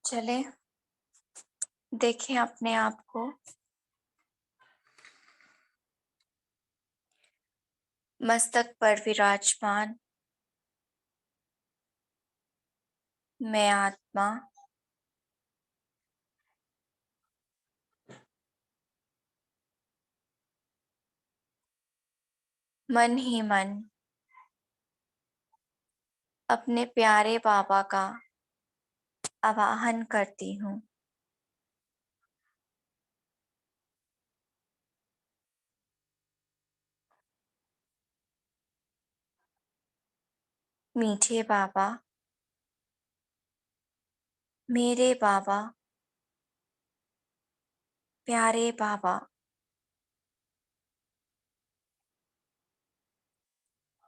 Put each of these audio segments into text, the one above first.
चले देखें अपने आप को। मस्तक पर विराजमान मैं आत्मा मन ही मन अपने प्यारे बाबा का आवाहन करती हूँ। मीठे बाबा, मेरे बाबा, प्यारे बाबा,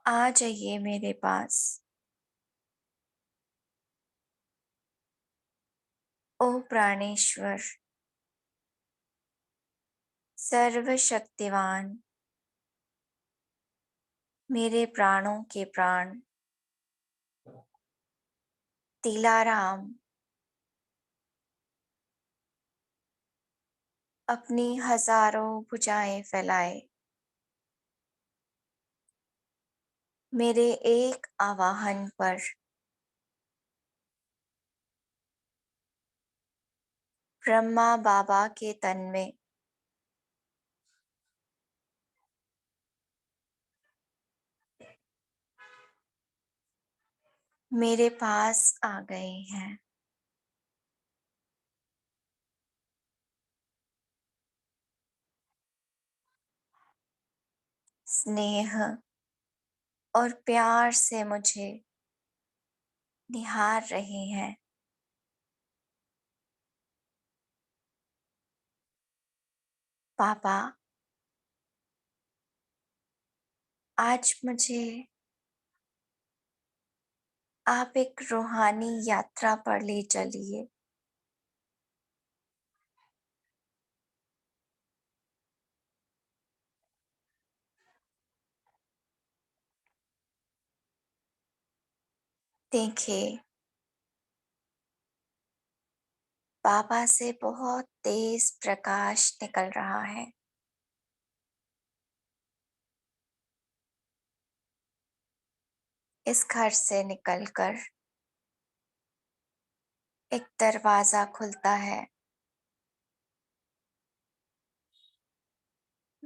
आ जाइए मेरे पास। ओ प्राणेश्वर, सर्वशक्तिवान, मेरे प्राणों के प्राण, तिलाराम, अपनी हजारों भुजाएं फैलाए मेरे एक आवाहन पर ब्रह्मा बाबा के तन में मेरे पास आ गए हैं। स्नेह और प्यार से मुझे निहार रहे हैं। पापा, आज मुझे आप एक रूहानी यात्रा पर ले चलिए। देखिए, बाबा से बहुत तेज प्रकाश निकल रहा है। इस घर से निकलकर एक दरवाजा खुलता है,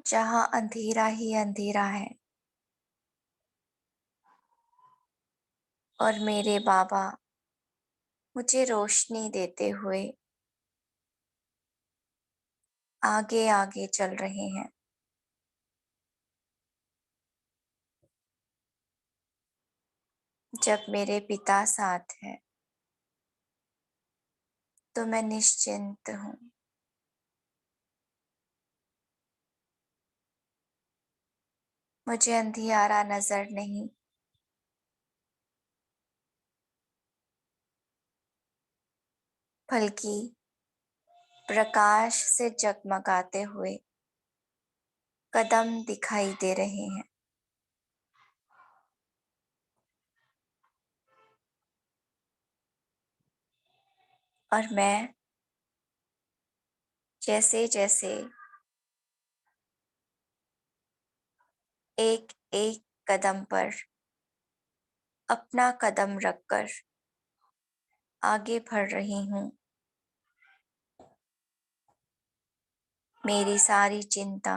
जहां अंधेरा ही अंधेरा है, और मेरे बाबा मुझे रोशनी देते हुए आगे आगे चल रहे हैं। जब मेरे पिता साथ हैं, तो मैं निश्चिंत हूँ। मुझे अंधियारा नजर नहीं, बल्कि प्रकाश से जगमगाते हुए कदम दिखाई दे रहे हैं। और मैं जैसे जैसे एक एक कदम पर अपना कदम रखकर आगे बढ़ रही हूँ, मेरी सारी चिंता,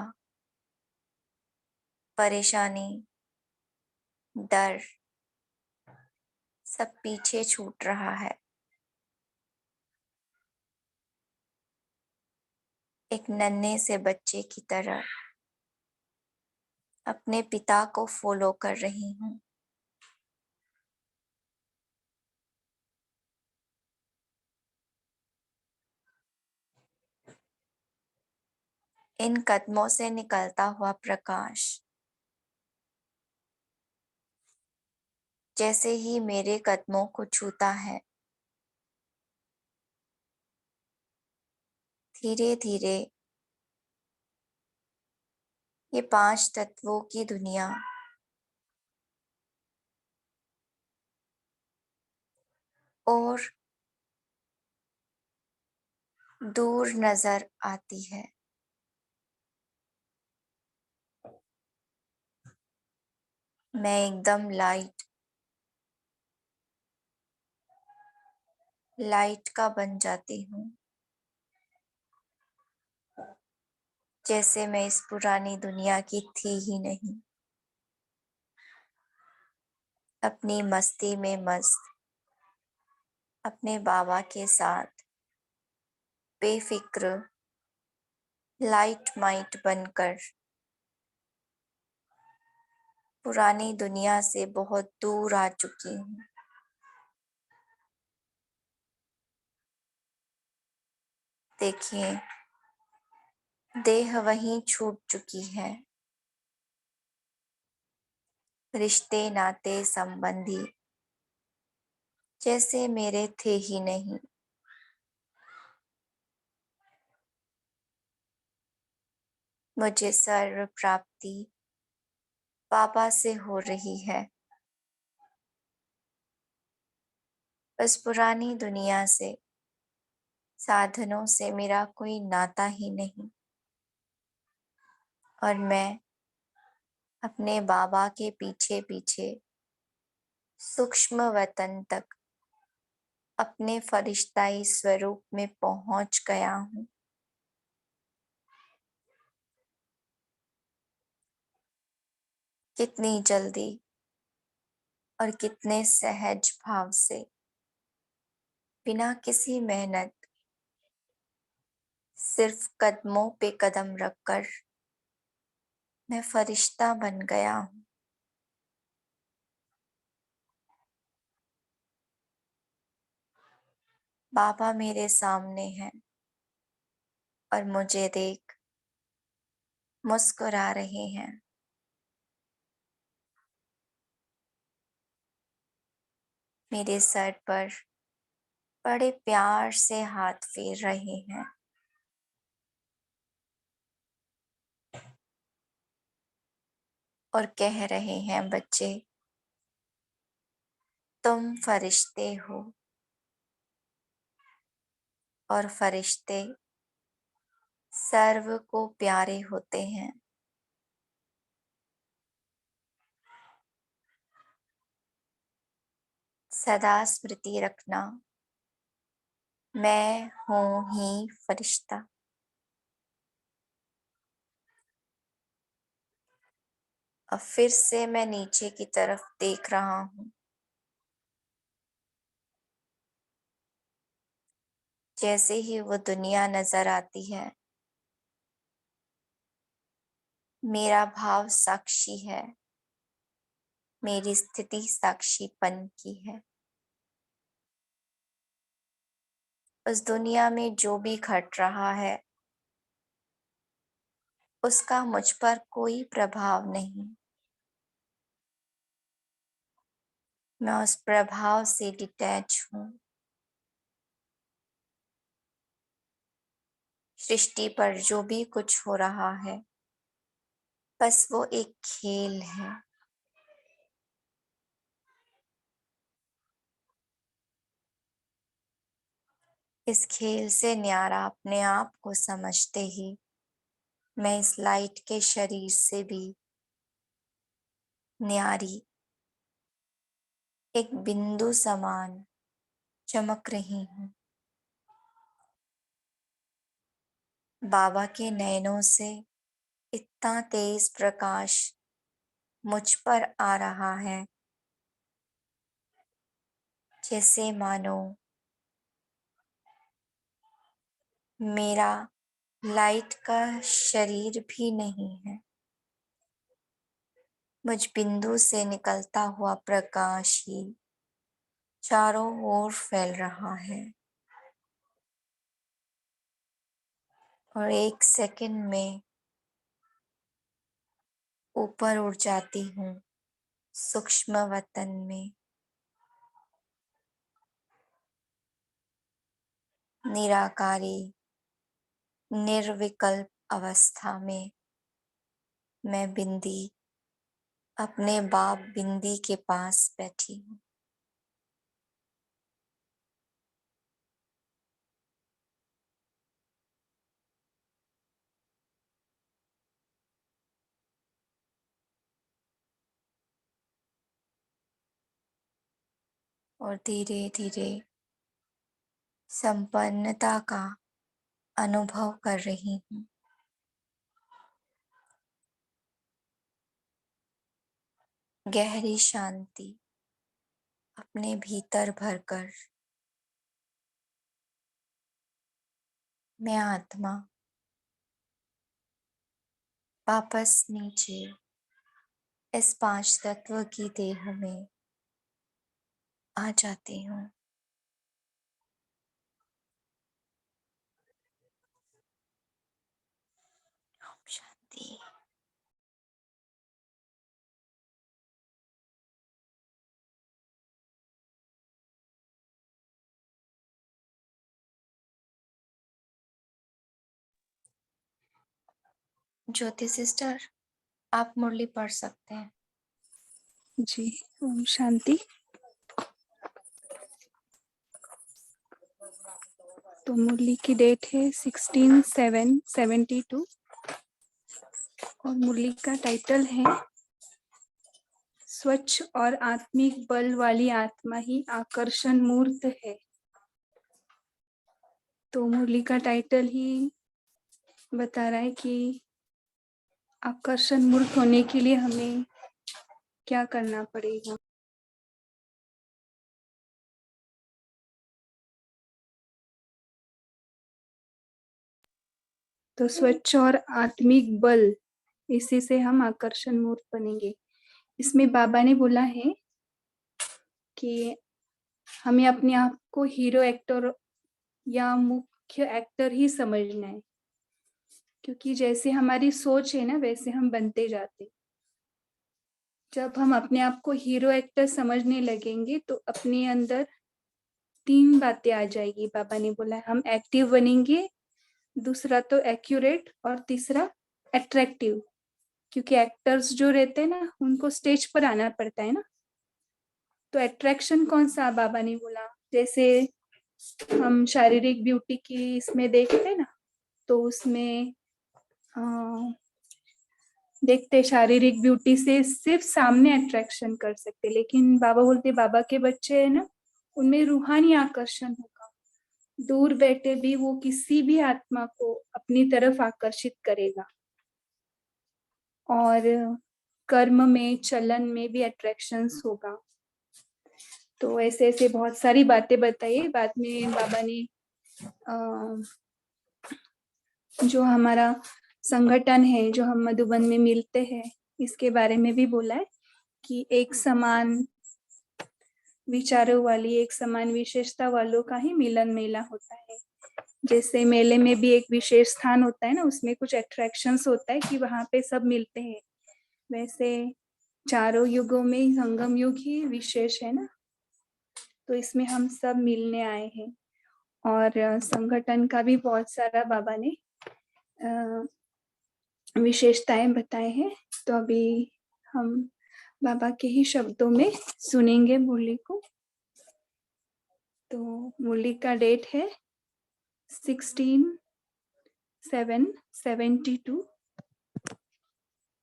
परेशानी, डर सब पीछे छूट रहा है। एक नन्हे से बच्चे की तरह अपने पिता को फॉलो कर रही हूँ। इन कदमों से निकलता हुआ प्रकाश जैसे ही मेरे कदमों को छूता है, धीरे धीरे ये 5 तत्वों की दुनिया और दूर नजर आती है। मैं एकदम लाइट का बन जाती हूँ, जैसे मैं इस पुरानी दुनिया की थी ही नहीं। अपनी मस्ती में मस्त, अपने बाबा के साथ बेफिक्र लाइट माइट बनकर पुरानी दुनिया से बहुत दूर आ चुकी हूँ। देखिए, देह वहीं छूट चुकी है। रिश्ते नाते संबंधी जैसे मेरे थे ही नहीं। मुझे सर्व प्राप्ति बाबा से हो रही है। उस पुरानी दुनिया से, साधनों से मेरा कोई नाता ही नहीं, और मैं अपने बाबा के पीछे पीछे सूक्ष्म वतन तक अपने फरिश्ताई स्वरूप में पहुंच गया हूँ। कितनी जल्दी और कितने सहज भाव से, बिना किसी मेहनत, सिर्फ कदमों पे कदम रखकर मैं फरिश्ता बन गया हूँ। बाबा मेरे सामने हैं और मुझे देख मुस्कुरा रहे हैं। मेरे सर पर बड़े प्यार से हाथ फेर रहे हैं। और कह रहे हैं, बच्चे, तुम फरिश्ते हो और फरिश्ते सर्व को प्यारे होते हैं। सदा स्मृति रखना, मैं हूँ ही फरिश्ता। अब फिर से मैं नीचे की तरफ देख रहा हूँ। जैसे ही वो दुनिया नजर आती है, मेरा भाव साक्षी है, मेरी स्थिति साक्षीपन की है। उस दुनिया में जो भी घट रहा है, उसका मुझ पर कोई प्रभाव नहीं। मैं उस प्रभाव से डिटैच हूँ। सृष्टि पर जो भी कुछ हो रहा है, बस वो एक खेल है। इस खेल से न्यारा अपने आप को समझते ही मैं इस लाइट के शरीर से भी न्यारी, एक बिंदु समान चमक रही हूँ। बाबा के नयनों से इतना तेज प्रकाश मुझ पर आ रहा है, जैसे मानो मेरा लाइट का शरीर भी नहीं है। मुझ बिंदु से निकलता हुआ प्रकाश ही चारों ओर फैल रहा है, और एक सेकंड में ऊपर उड़ जाती हूँ सूक्ष्म वतन में। निराकारी, निर्विकल्प अवस्था में मैं बिंदी अपने बाप बिंदी के पास बैठी हूँ। और धीरे धीरे संपन्नता का अनुभव कर रही हूँ। गहरी शांति अपने भीतर भरकर मैं आत्मा वापस नीचे इस पांच तत्व की देह में आ जाती हूँ। ओम शांति। ज्योति सिस्टर, आप मुरली पढ़ सकते हैं। जी, ओम शांति। तो मुरली की डेट है 16/7/72 और मुरली का टाइटल है स्वच्छ और आत्मिक बल वाली आत्मा ही आकर्षण मूर्त है। तो मुरली का टाइटल ही बता रहा है कि आकर्षण मूर्त होने के लिए हमें क्या करना पड़ेगा। तो स्वच्छ और आत्मिक बल, इसी से हम आकर्षण मूर्त बनेंगे। इसमें बाबा ने बोला है कि हमें अपने आप को हीरो एक्टर या मुख्य एक्टर ही समझना है, क्योंकि जैसे हमारी सोच है ना वैसे हम बनते जाते। जब हम अपने आप को हीरो एक्टर समझने लगेंगे तो अपने अंदर 3 बातें आ जाएगी। बाबा ने बोला हम एक्टिव बनेंगे, दूसरा तो एक्यूरेट और तीसरा अट्रैक्टिव, क्योंकि एक्टर्स जो रहते हैं ना उनको स्टेज पर आना पड़ता है ना। तो अट्रैक्शन कौन सा बाबा ने बोला, जैसे हम शारीरिक ब्यूटी की इसमें देखते हैं ना, तो उसमें देखते शारीरिक ब्यूटी से सिर्फ सामने अट्रैक्शन कर सकते, लेकिन बाबा बोलते बाबा के बच्चे है ना उनमें रूहानी आकर्षण होगा। दूर बैठे भी वो किसी भी आत्मा को अपनी तरफ आकर्षित करेगा और कर्म में चलन में भी अट्रैक्शंस होगा। तो ऐसे ऐसे बहुत सारी बातें बताई। बाद में बाबा ने जो हमारा संगठन है जो हम मधुबन में मिलते हैं इसके बारे में भी बोला है कि एक समान विचारों वाली, एक समान विशेषता वालों का ही मिलन मेला होता है। जैसे मेले में भी एक विशेष स्थान होता है ना, उसमें कुछ अट्रैक्शंस होता है कि वहां पे सब मिलते हैं, वैसे चारों युगों में संगम युग ही विशेष है ना। तो इसमें हम सब मिलने आए हैं और संगठन का भी बहुत सारा बाबा ने विशेषताएं बताए हैं। तो अभी हम बाबा के ही शब्दों में सुनेंगे मुरली को। तो मुरली का डेट है 16/7/72।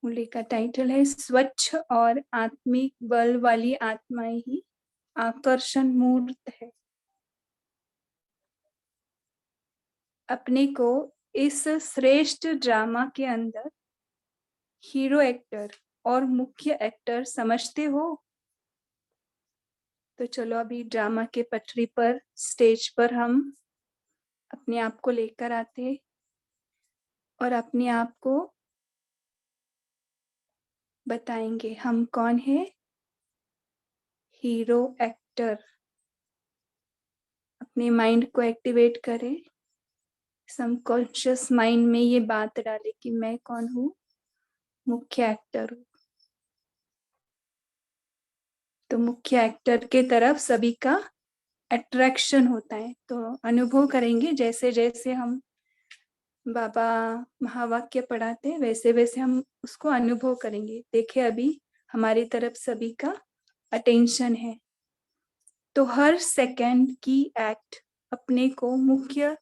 मुरली का टाइटल है स्वच्छ और आत्मिक बल वाली आत्माएं ही आकर्षण मूर्त है। अपने को इस श्रेष्ठ ड्रामा के अंदर हीरो एक्टर और मुख्य एक्टर समझते हो? तो चलो अभी ड्रामा के पटरी पर, स्टेज पर हम अपने आप को लेकर आते और अपने आप को बताएंगे हम कौन है। Hero actor. अपने माइंड को एक्टिवेट करें, सबकॉन्शियस माइंड में ये बात डाले कि मैं कौन हूँ, मुख्य एक्टर हूँ। तो मुख्य एक्टर के तरफ सभी का अट्रैक्शन होता है। तो अनुभव करेंगे जैसे जैसे हम बाबा महावाक्य पढ़ाते हैं वैसे वैसे हम उसको अनुभव करेंगे। देखिए अभी हमारी तरफ सभी का अटेंशन है, तो हर सेकंड की एक्ट अपने को मुख्य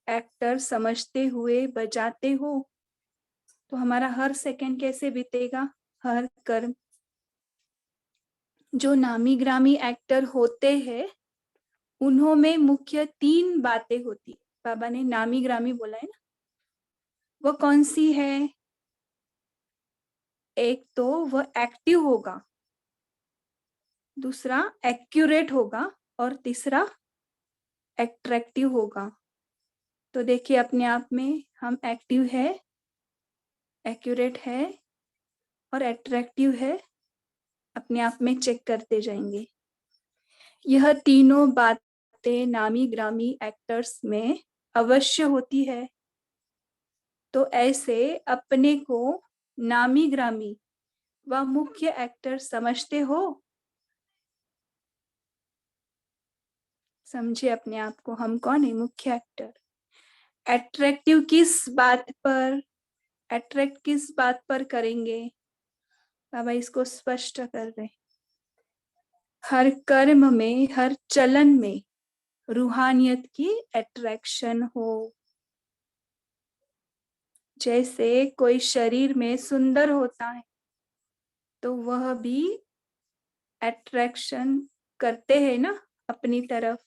एक्टर समझते हुए बजाते हो तो हमारा हर सेकंड कैसे बीतेगा, हर कर्म जो नामी ग्रामी एक्टर होते हैं उन्हों में मुख्य 3 बातें होती। बाबा ने नामी ग्रामी बोला है ना, वो कौन सी है? एक तो वह एक्टिव होगा, दूसरा एक्यूरेट होगा और तीसरा एट्रैक्टिव होगा। तो देखिए अपने आप में हम एक्टिव है, एक्यूरेट है और एट्रैक्टिव है, अपने आप में चेक करते जाएंगे। यह तीनों बातें नामी ग्रामी एक्टर्स में अवश्य होती है। तो ऐसे अपने को नामी ग्रामी व मुख्य एक्टर समझते हो? समझे अपने आप को, हम कौन है? मुख्य एक्टर। अट्रैक्टिव किस बात पर, अट्रैक्ट किस बात पर करेंगे? बाबा इसको स्पष्ट कर रहे। हर कर्म में, हर चलन में रूहानियत की अट्रैक्शन हो। जैसे कोई शरीर में सुंदर होता है तो वह भी अट्रैक्शन करते हैं ना अपनी तरफ।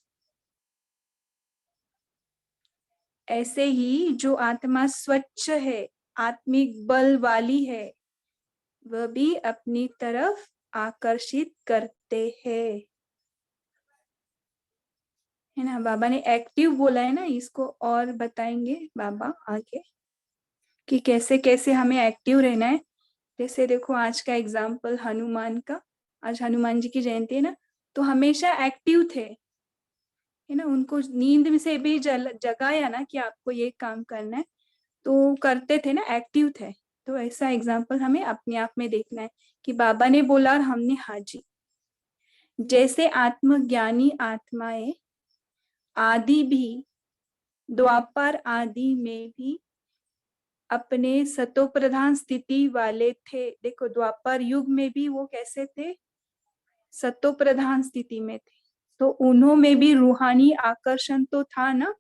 ऐसे ही जो आत्मा स्वच्छ है, आत्मिक बल वाली है, वह भी अपनी तरफ आकर्षित करते हैं, है ना। बाबा ने एक्टिव बोला है ना, इसको और बताएंगे बाबा आगे कि कैसे कैसे हमें एक्टिव रहना है। जैसे देखो आज का एग्जाम्पल हनुमान का, आज हनुमान जी की जयंती है ना, तो हमेशा एक्टिव थे, है ना। उनको नींद में से भी जगाया ना कि आपको ये काम करना है, तो करते थे ना, एक्टिव थे। तो ऐसा एग्जाम्पल हमें अपने आप में देखना है कि बाबा ने बोला और हमने हाजी। जैसे आत्मज्ञानी आत्माएं आदि भी, द्वापर आदि में भी अपने सतो प्रधान स्थिति वाले थे। देखो द्वापर युग में भी वो कैसे थे? सतो प्रधान स्थिति में थे। तो उन्हों में भी रूहानी आकर्षण तो था ना।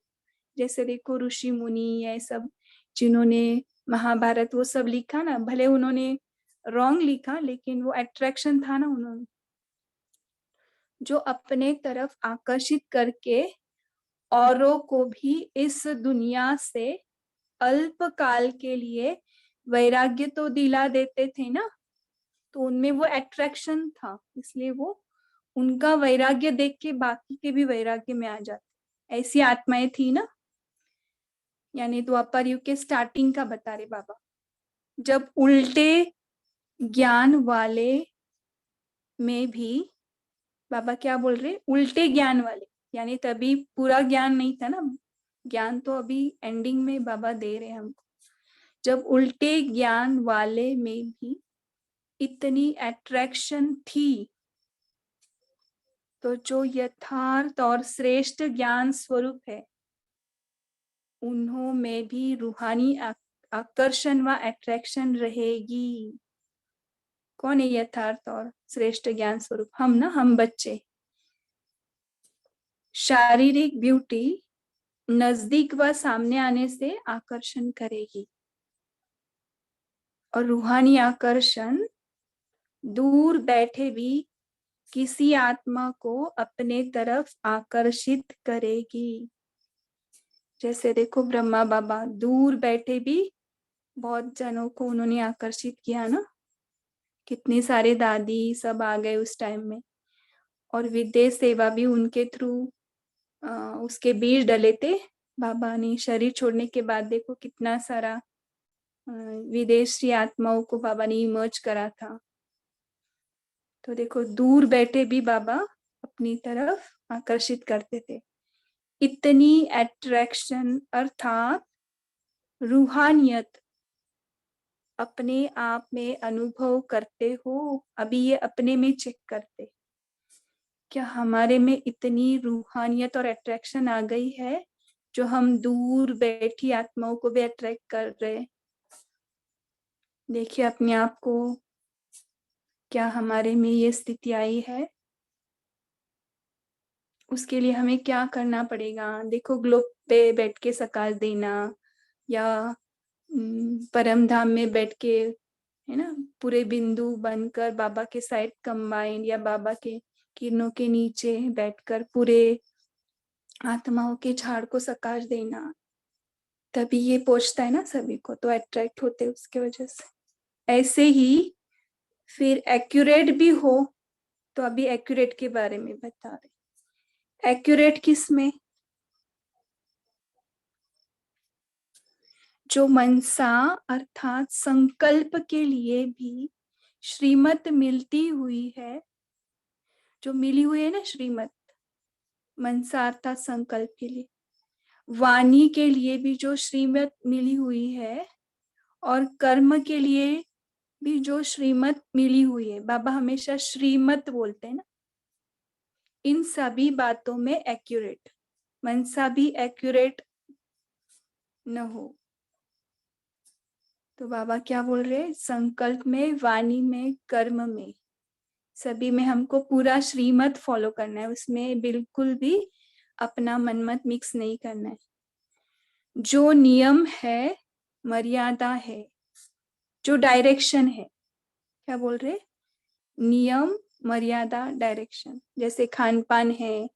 जैसे देखो ऋषि मुनि ये सब जिन्होंने महाभारत वो सब लिखा ना, भले उन्होंने रॉन्ग लिखा लेकिन वो अट्रैक्शन था ना उन्होंने, जो अपने तरफ आकर्षित करके औरों को भी इस दुनिया से अल्प काल के लिए वैराग्य तो दिला देते थे ना। तो उनमें वो अट्रैक्शन था, इसलिए वो उनका वैराग्य देख के बाकी के भी वैराग्य में आ जाते। ऐसी आत्माएं थी ना। यानी द्वापर युग के स्टार्टिंग का बता रहे बाबा, जब उल्टे ज्ञान वाले में भी, बाबा क्या बोल रहे? उल्टे ज्ञान वाले, यानी तभी पूरा ज्ञान नहीं था ना, ज्ञान तो अभी एंडिंग में बाबा दे रहे हमको। जब उल्टे ज्ञान वाले में भी इतनी अट्रैक्शन थी, तो जो यथार्थ और श्रेष्ठ ज्ञान स्वरूप है उन्हों में भी रूहानी आकर्षण व अट्रैक्शन रहेगी। कौन है यथार्थ और श्रेष्ठ ज्ञान स्वरूप? हम ना, हम बच्चे। शारीरिक ब्यूटी नजदीक व सामने आने से आकर्षण करेगी और रूहानी आकर्षण दूर बैठे भी किसी आत्मा को अपने तरफ आकर्षित करेगी। जैसे देखो ब्रह्मा बाबा दूर बैठे भी बहुत जनों को उन्होंने आकर्षित किया ना। कितने सारे दादी सब आ गए उस टाइम में, और विदेश सेवा भी उनके थ्रू उसके बीज डले थे। बाबा ने शरीर छोड़ने के बाद देखो कितना सारा विदेशी आत्माओं को बाबा ने इमर्ज करा था। तो देखो दूर बैठे भी बाबा अपनी तरफ आकर्षित करते थे। इतनी अट्रैक्शन अर्थात रूहानियत अपने आप में अनुभव करते हो? अभी ये अपने में चेक करते, क्या हमारे में इतनी रूहानियत और अट्रैक्शन आ गई है जो हम दूर बैठी आत्माओं को भी अट्रैक्ट कर रहे? देखिए अपने आप को, क्या हमारे में ये स्थिति आई है? उसके लिए हमें क्या करना पड़ेगा? देखो ग्लोब पे बैठ के सकाश देना, या परम धाम में बैठ के है ना, पूरे बिंदु बनकर बाबा के साइड कंबाइन, या बाबा के किरणों के नीचे बैठकर पूरे आत्माओं के झाड़ को सकाश देना, तभी ये पहुंचता है ना सभी को, तो अट्रैक्ट होते हैं उसके वजह से। ऐसे ही फिर एक्यूरेट भी हो, तो अभी एक्यूरेट के बारे में बता रहे। एक्यूरेट किस में? जो मनसा अर्थात संकल्प के लिए भी श्रीमत मिलती हुई है, जो मिली हुई है ना श्रीमत, मनसा अर्थात संकल्प के लिए, वाणी के लिए भी जो श्रीमत मिली हुई है, और कर्म के लिए भी जो श्रीमत मिली हुई है। बाबा हमेशा श्रीमत बोलते हैं ना, इन सभी बातों में एक्यूरेट, मनसा भी एक्यूरेट न हो। तो बाबा क्या बोल रहे हैं? संकल्प में, वाणी में, कर्म में, सभी में हमको पूरा श्रीमत फॉलो करना है, उसमें बिल्कुल भी अपना मनमत मिक्स नहीं करना है। जो नियम है, मर्यादा है, जो डायरेक्शन है, क्या बोल रहे? नियम, मर्यादा, डायरेक्शन, जैसे खान पान है,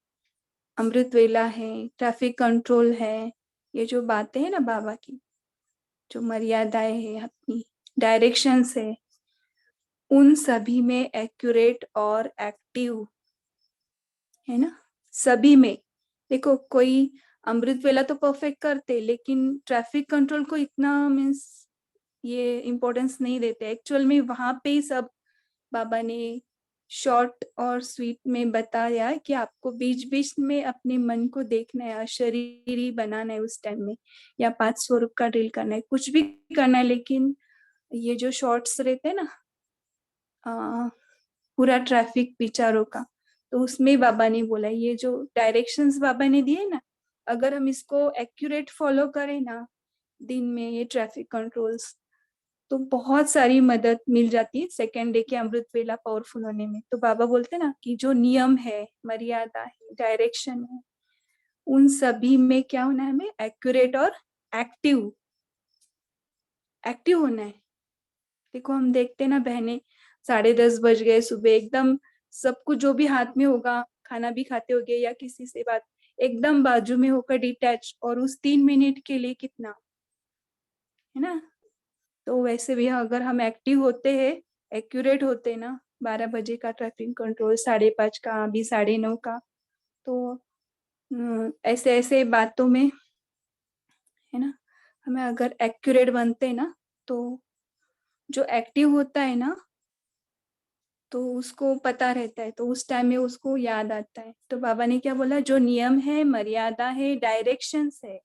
अमृत वेला है, ट्रैफिक कंट्रोल है, ये जो बातें हैं ना बाबा की, जो मर्यादाएं है अपनी, डायरेक्शंस है, उन सभी में एक्यूरेट और एक्टिव है ना, सभी में। देखो कोई अमृत वेला तो परफेक्ट करते, लेकिन ट्रैफिक कंट्रोल को इतना मीन्स ये इम्पोर्टेंस नहीं देते। एक्चुअल में वहां पे ही सब बाबा ने शॉर्ट और स्वीट में बताया कि आपको बीच बीच में अपने मन को देखना है, अशरीरी बनाना है उस टाइम में, या 5 स्वरूप का ड्रिल करना है, कुछ भी करना है। लेकिन ये जो शॉर्ट्स रहते हैं ना, पूरा ट्रैफिक विचारों का, तो उसमें बाबा ने बोला ये जो डायरेक्शंस बाबा ने दिए ना, अगर हम इसको एक्यूरेट फॉलो करें ना दिन में, ये ट्रैफिक कंट्रोल्स, तो बहुत सारी मदद मिल जाती है सेकेंड डे के अमृत वेला पावरफुल होने में। तो बाबा बोलते ना कि जो नियम है, मर्यादा है, डायरेक्शन है, उन सभी में क्या होना है? हमें एक्यूरेट और एक्टिव, एक्टिव होना है। देखो हम देखते ना बहने, 10:30 बज गए सुबह, एकदम सब कुछ जो भी हाथ में होगा, खाना भी खाते होगे या किसी से बात, एकदम बाजू में होकर डिटैच, और उस 3 मिनट के लिए कितना, है ना। तो वैसे भी अगर हम एक्टिव होते हैं, एक्यूरेट होते हैं ना, 12 बजे का ट्रैफिक कंट्रोल, 5:30 का, अभी 9:30 का, तो ऐसे ऐसे बातों में, है ना, हमें अगर एक्यूरेट बनते हैं ना, तो जो एक्टिव होता है ना, तो उसको पता रहता है, तो उस टाइम में उसको याद आता है। तो बाबा ने क्या बोला? जो नियम है, मर्यादा है, डायरेक्शंस है,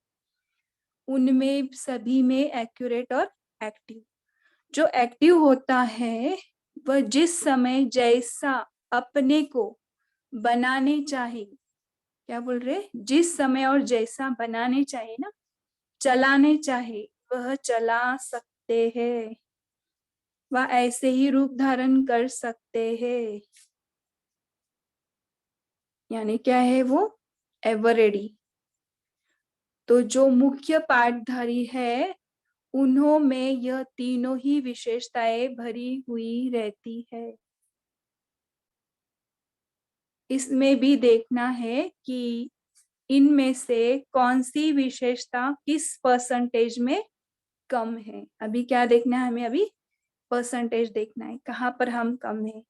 उनमें सभी में एक्यूरेट और एक्टिव। जो एक्टिव होता है वह जिस समय जैसा अपने को बनाने चाहे, क्या बोल रहे, जिस समय और जैसा बनाने चाहे ना, चलाने चाहे, वह चला सकते हैं, वह ऐसे ही रूप धारण कर सकते हैं। यानी क्या है वो? Ever ready. तो जो मुख्य पाठधारी है, उन्हों में यह तीनों ही विशेषताएं भरी हुई रहती है। इसमें भी देखना है कि इनमें से कौन सी विशेषता किस परसेंटेज में कम है। अभी क्या देखना है हमें? अभी परसेंटेज देखना है, कहाँ पर हम कम है।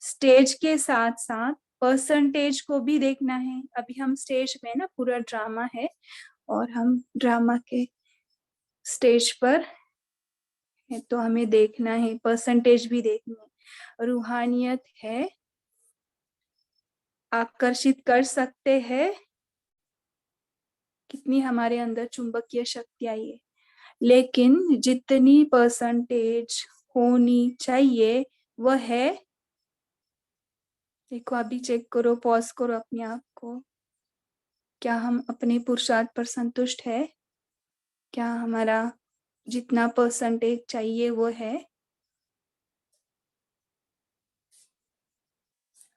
स्टेज के साथ साथ परसेंटेज को भी देखना है। अभी हम स्टेज में ना, पूरा ड्रामा है और हम ड्रामा के स्टेज पर है, तो हमें देखना है, परसेंटेज भी देखनी है। रूहानियत है, आकर्षित कर सकते हैं, कितनी हमारे अंदर चुंबकीय शक्ति आई है, लेकिन जितनी परसेंटेज होनी चाहिए वह है, देखो अभी चेक करो, पॉज करो अपने आप को, क्या हम अपने पुरुषार्थ पर संतुष्ट है? क्या हमारा जितना परसेंटेज चाहिए वो है?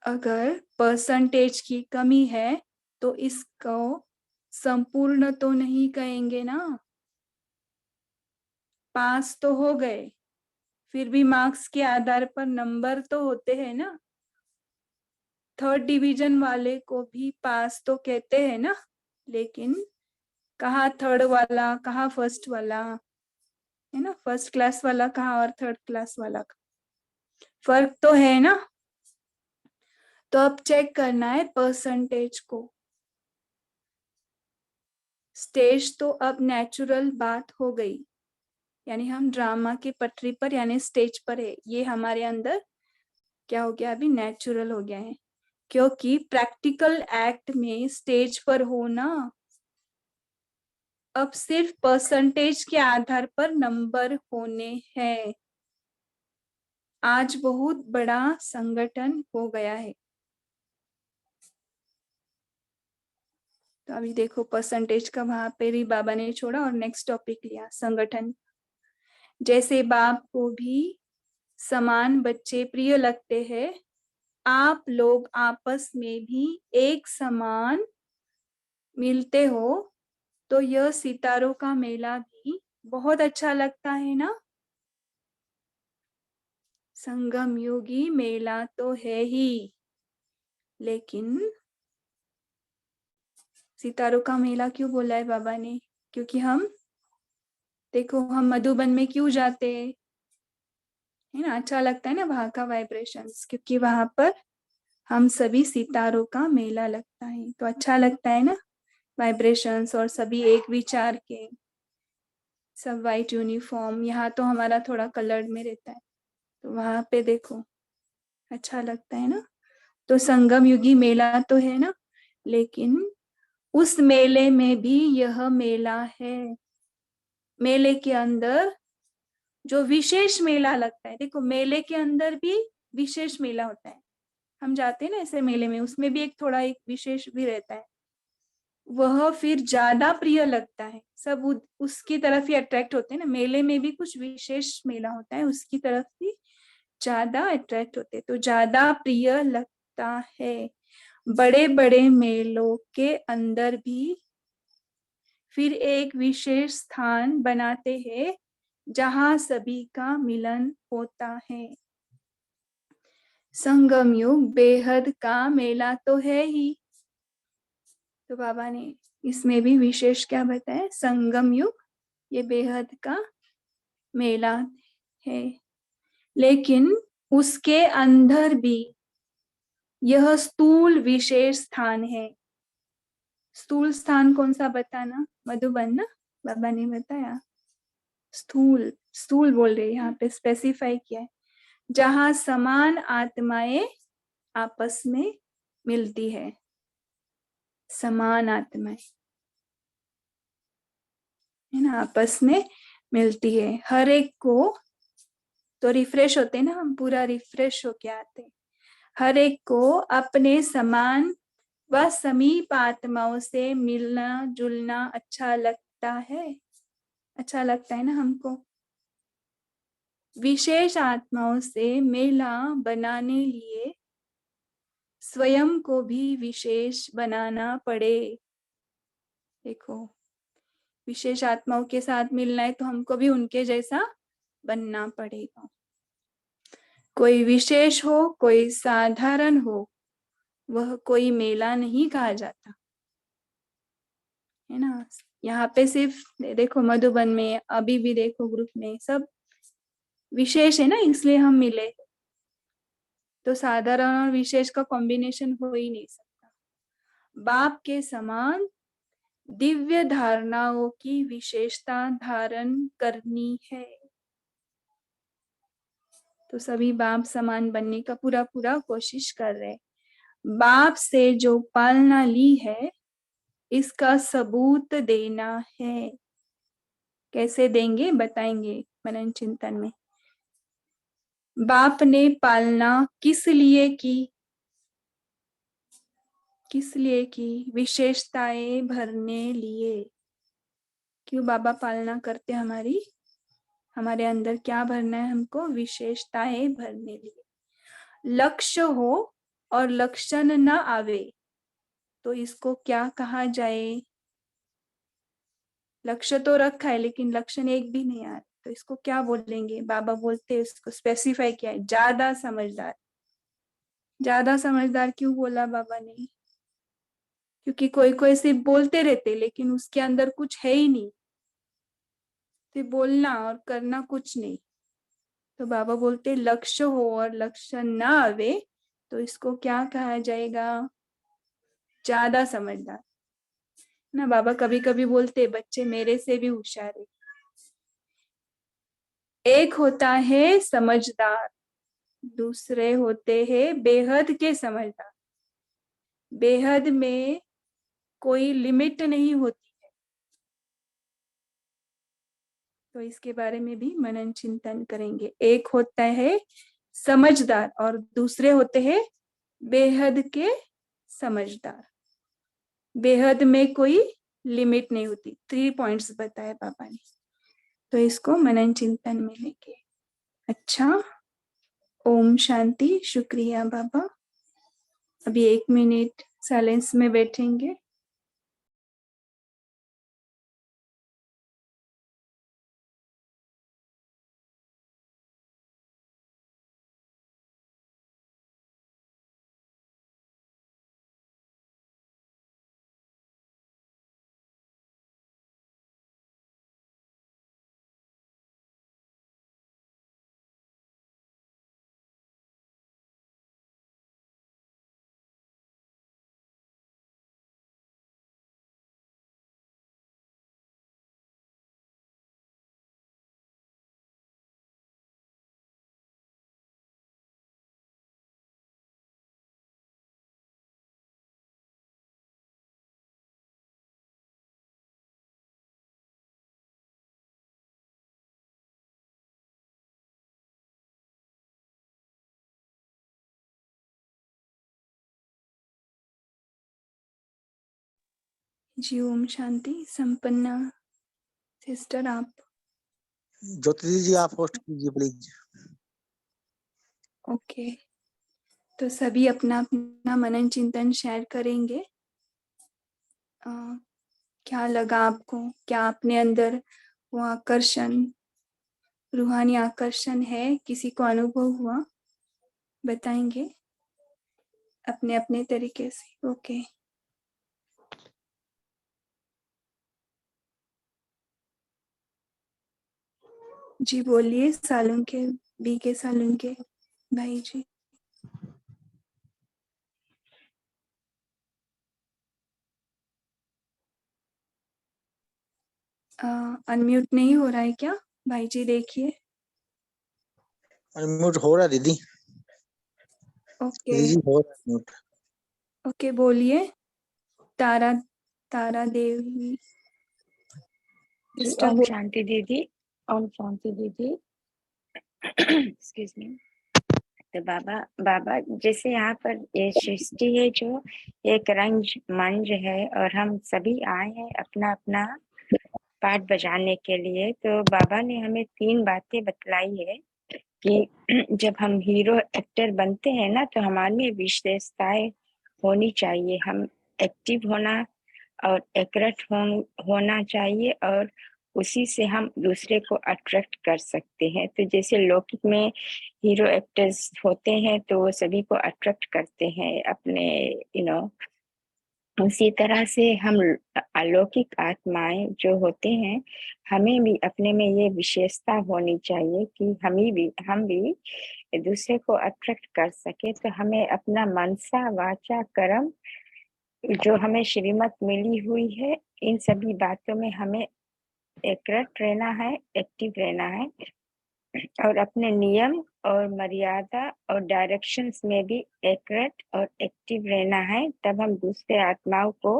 अगर परसेंटेज की कमी है तो इसको संपूर्ण तो नहीं कहेंगे ना, पास तो हो गए, फिर भी मार्क्स के आधार पर नंबर तो होते हैं ना। थर्ड डिवीजन वाले को भी पास तो कहते हैं ना, लेकिन कहाँ थर्ड वाला कहाँ फर्स्ट वाला, है ना, फर्स्ट क्लास वाला कहाँ और थर्ड क्लास वाला कहाँ, फर्क तो है ना। तो अब चेक करना है परसेंटेज को। स्टेज तो अब नेचुरल बात हो गई, यानी हम ड्रामा की पटरी पर यानी स्टेज पर है, ये हमारे अंदर क्या हो गया, अभी नेचुरल हो गया है। क्योंकि प्रैक्टिकल एक्ट में स्टेज पर होना अब सिर्फ परसेंटेज के आधार पर नंबर होने हैं। आज बहुत बड़ा संगठन हो गया है। तो अभी देखो परसेंटेज का वहां पे भी बाबा ने छोड़ा और नेक्स्ट टॉपिक लिया संगठन। जैसे बाप को भी समान बच्चे प्रिय लगते हैं, आप लोग आपस में भी एक समान मिलते हो, तो यह सितारों का मेला भी बहुत अच्छा लगता है ना। संगम योगी मेला तो है ही, लेकिन सितारों का मेला क्यों बोला है बाबा ने? क्योंकि हम देखो, हम मधुबन में क्यों जाते हैं, है ना, अच्छा लगता है ना वहां का वाइब्रेशंस, क्योंकि वहां पर हम सभी सितारों का मेला लगता है, तो अच्छा लगता है ना वाइब्रेशंस, और सभी एक विचार के, सब वाइट यूनिफॉर्म। यहाँ तो हमारा थोड़ा कलर्ड में रहता है, तो वहां पे देखो अच्छा लगता है ना। तो संगम युगी मेला तो है ना, लेकिन उस मेले में भी यह मेला है। मेले के अंदर जो विशेष मेला लगता है, देखो मेले के अंदर भी विशेष मेला होता है, हम जाते हैं ना ऐसे मेले में, उसमें भी एक थोड़ा एक विशेष भी रहता है, वह फिर ज्यादा प्रिय लगता है। सब उसकी तरफ ही अट्रैक्ट होते हैं ना, मेले में भी कुछ विशेष मेला होता है, उसकी तरफ ही ज्यादा अट्रैक्ट होते हैं, तो ज्यादा प्रिय लगता है। बड़े बड़े मेलों के अंदर भी फिर एक विशेष स्थान बनाते हैं जहां सभी का मिलन होता है। संगम युग बेहद का मेला तो है ही, तो बाबा ने इसमें भी विशेष क्या बताया, संगम युग ये बेहद का मेला है, लेकिन उसके अंदर भी यह स्थूल विशेष स्थान है। स्थूल स्थान कौन सा बताना, मधुबन ना, बाबा ने बताया। स्थूल स्थूल बोल रहे यहाँ पे स्पेसिफाई किया है, जहां समान आत्माएं आपस में मिलती है। समान आत्माएं, है ना, आपस में मिलती है। हर एक को तो रिफ्रेश होते हैं ना, हम पूरा रिफ्रेश होके आते हैं। हर एक को अपने समान व समीप आत्माओं से मिलना जुलना अच्छा लगता है, अच्छा लगता है ना हमको। विशेष आत्माओं से मेला बनाने लिए स्वयं को भी विशेष बनाना पड़े। देखो, विशेष आत्माओं के साथ मिलना है तो हमको भी उनके जैसा बनना पड़ेगा। कोई विशेष हो कोई साधारण हो, वह कोई मेला नहीं कहा जाता, है ना। यहाँ पे सिर्फ देखो मधुबन में अभी भी देखो ग्रुप में सब विशेष है ना, इसलिए हम मिले, तो साधारण और विशेष का कॉम्बिनेशन हो ही नहीं सकता। बाप के समान दिव्य धारणाओं की विशेषता धारण करनी है, तो सभी बाप समान बनने का पूरा पूरा कोशिश कर रहे। बाप से जो पालना ली है इसका सबूत देना है। कैसे देंगे बताएंगे मनन चिंतन में। बाप ने पालना किस लिए की, किस लिए की, विशेषताएं भरने लिए। क्यों बाबा पालना करते हमारी, हमारे अंदर क्या भरना है हमको, विशेषताएं भरने लिए। लक्ष्य हो और लक्षण न आवे तो इसको क्या कहा जाए। लक्ष्य तो रखा है लेकिन लक्षण एक भी नहीं आ रहा, तो इसको क्या बोलेंगे? बाबा बोलते हैं, इसको स्पेसिफाई किया है, ज्यादा समझदार। ज्यादा समझदार क्यों बोला बाबा ने? क्योंकि कोई कोई सिर्फ बोलते रहते लेकिन उसके अंदर कुछ है ही नहीं, सिर्फ बोलना और करना कुछ नहीं। तो बाबा बोलते लक्ष्य हो और लक्ष्य ना आवे तो इसको क्या कहा जाएगा? ज्यादा समझदार ना। बाबा कभी कभी बोलते बच्चे मेरे से भी होशियार है। एक होता है समझदार, दूसरे होते हैं बेहद के समझदार। बेहद में कोई लिमिट नहीं होती। तो इसके बारे में भी मनन चिंतन करेंगे। एक होता है समझदार और दूसरे होते हैं बेहद के समझदार। बेहद में कोई लिमिट नहीं होती। 3 पॉइंट्स बताए बाबा ने, तो इसको मनन चिंतन में लेंगे। अच्छा, ओम शांति। शुक्रिया बाबा। अभी 1 मिनट साइलेंस में बैठेंगे। जी ओम शांति। संपन्ना सिस्टर आप। ज्योति जी आप होस्ट कीजिए प्लीज। ओके, तो सभी अपना अपना मनन चिंतन शेयर करेंगे। क्या लगा आपको? क्या अपने अंदर वो आकर्षण, रूहानी आकर्षण है? किसी को अनुभव हुआ? बताएंगे अपने अपने तरीके से। ओके जी, बोलिए। सालून के बी के सालून के भाई जी। अनम्यूट नहीं हो रहा है क्या भाई जी? देखिए। अनम्यूट हो रहा है दीदी। ओके दीदी हो रहा है अनम्यूट। ओके, बोलिए। तारा तारा देवी जी, सिस्टर ओम बोल। शांति दीदी। ओम शांति दीदी। Excuse me. तो बाबा बाबा जैसे यहाँ पर ये सृष्टि है जो एक रंग मंच है और हम सभी आए हैं अपना अपना पाठ बजाने के लिए। तो बाबा ने हमें 3 बातें बतलाई है कि जब हम हीरो एक्टर बनते हैं ना तो हमारे में विशेषताएं होनी चाहिए। हम एक्टिव होना और एक्यूरेट होना चाहिए और उसी से हम दूसरे को अट्रैक्ट कर सकते हैं। तो जैसे लौकिक में हीरो एक्टर्स होते हैं तो वो सभी को अट्रैक्ट करते हैं अपने उसी तरह से हम अलौकिक आत्माएं जो होते हैं हमें भी अपने में ये विशेषता होनी चाहिए कि हम भी दूसरे को अट्रैक्ट कर सके। तो हमें अपना मनसा वाचा कर्म जो हमें श्रीमत मिली हुई है इन सभी बातों में हमें एक्यूरेट रहना है, एक्टिव रहना है और अपने नियम और मर्यादा और डायरेक्शंस में भी एक्यूरेट और एक्टिव रहना है। तब हम दूसरे आत्माओं को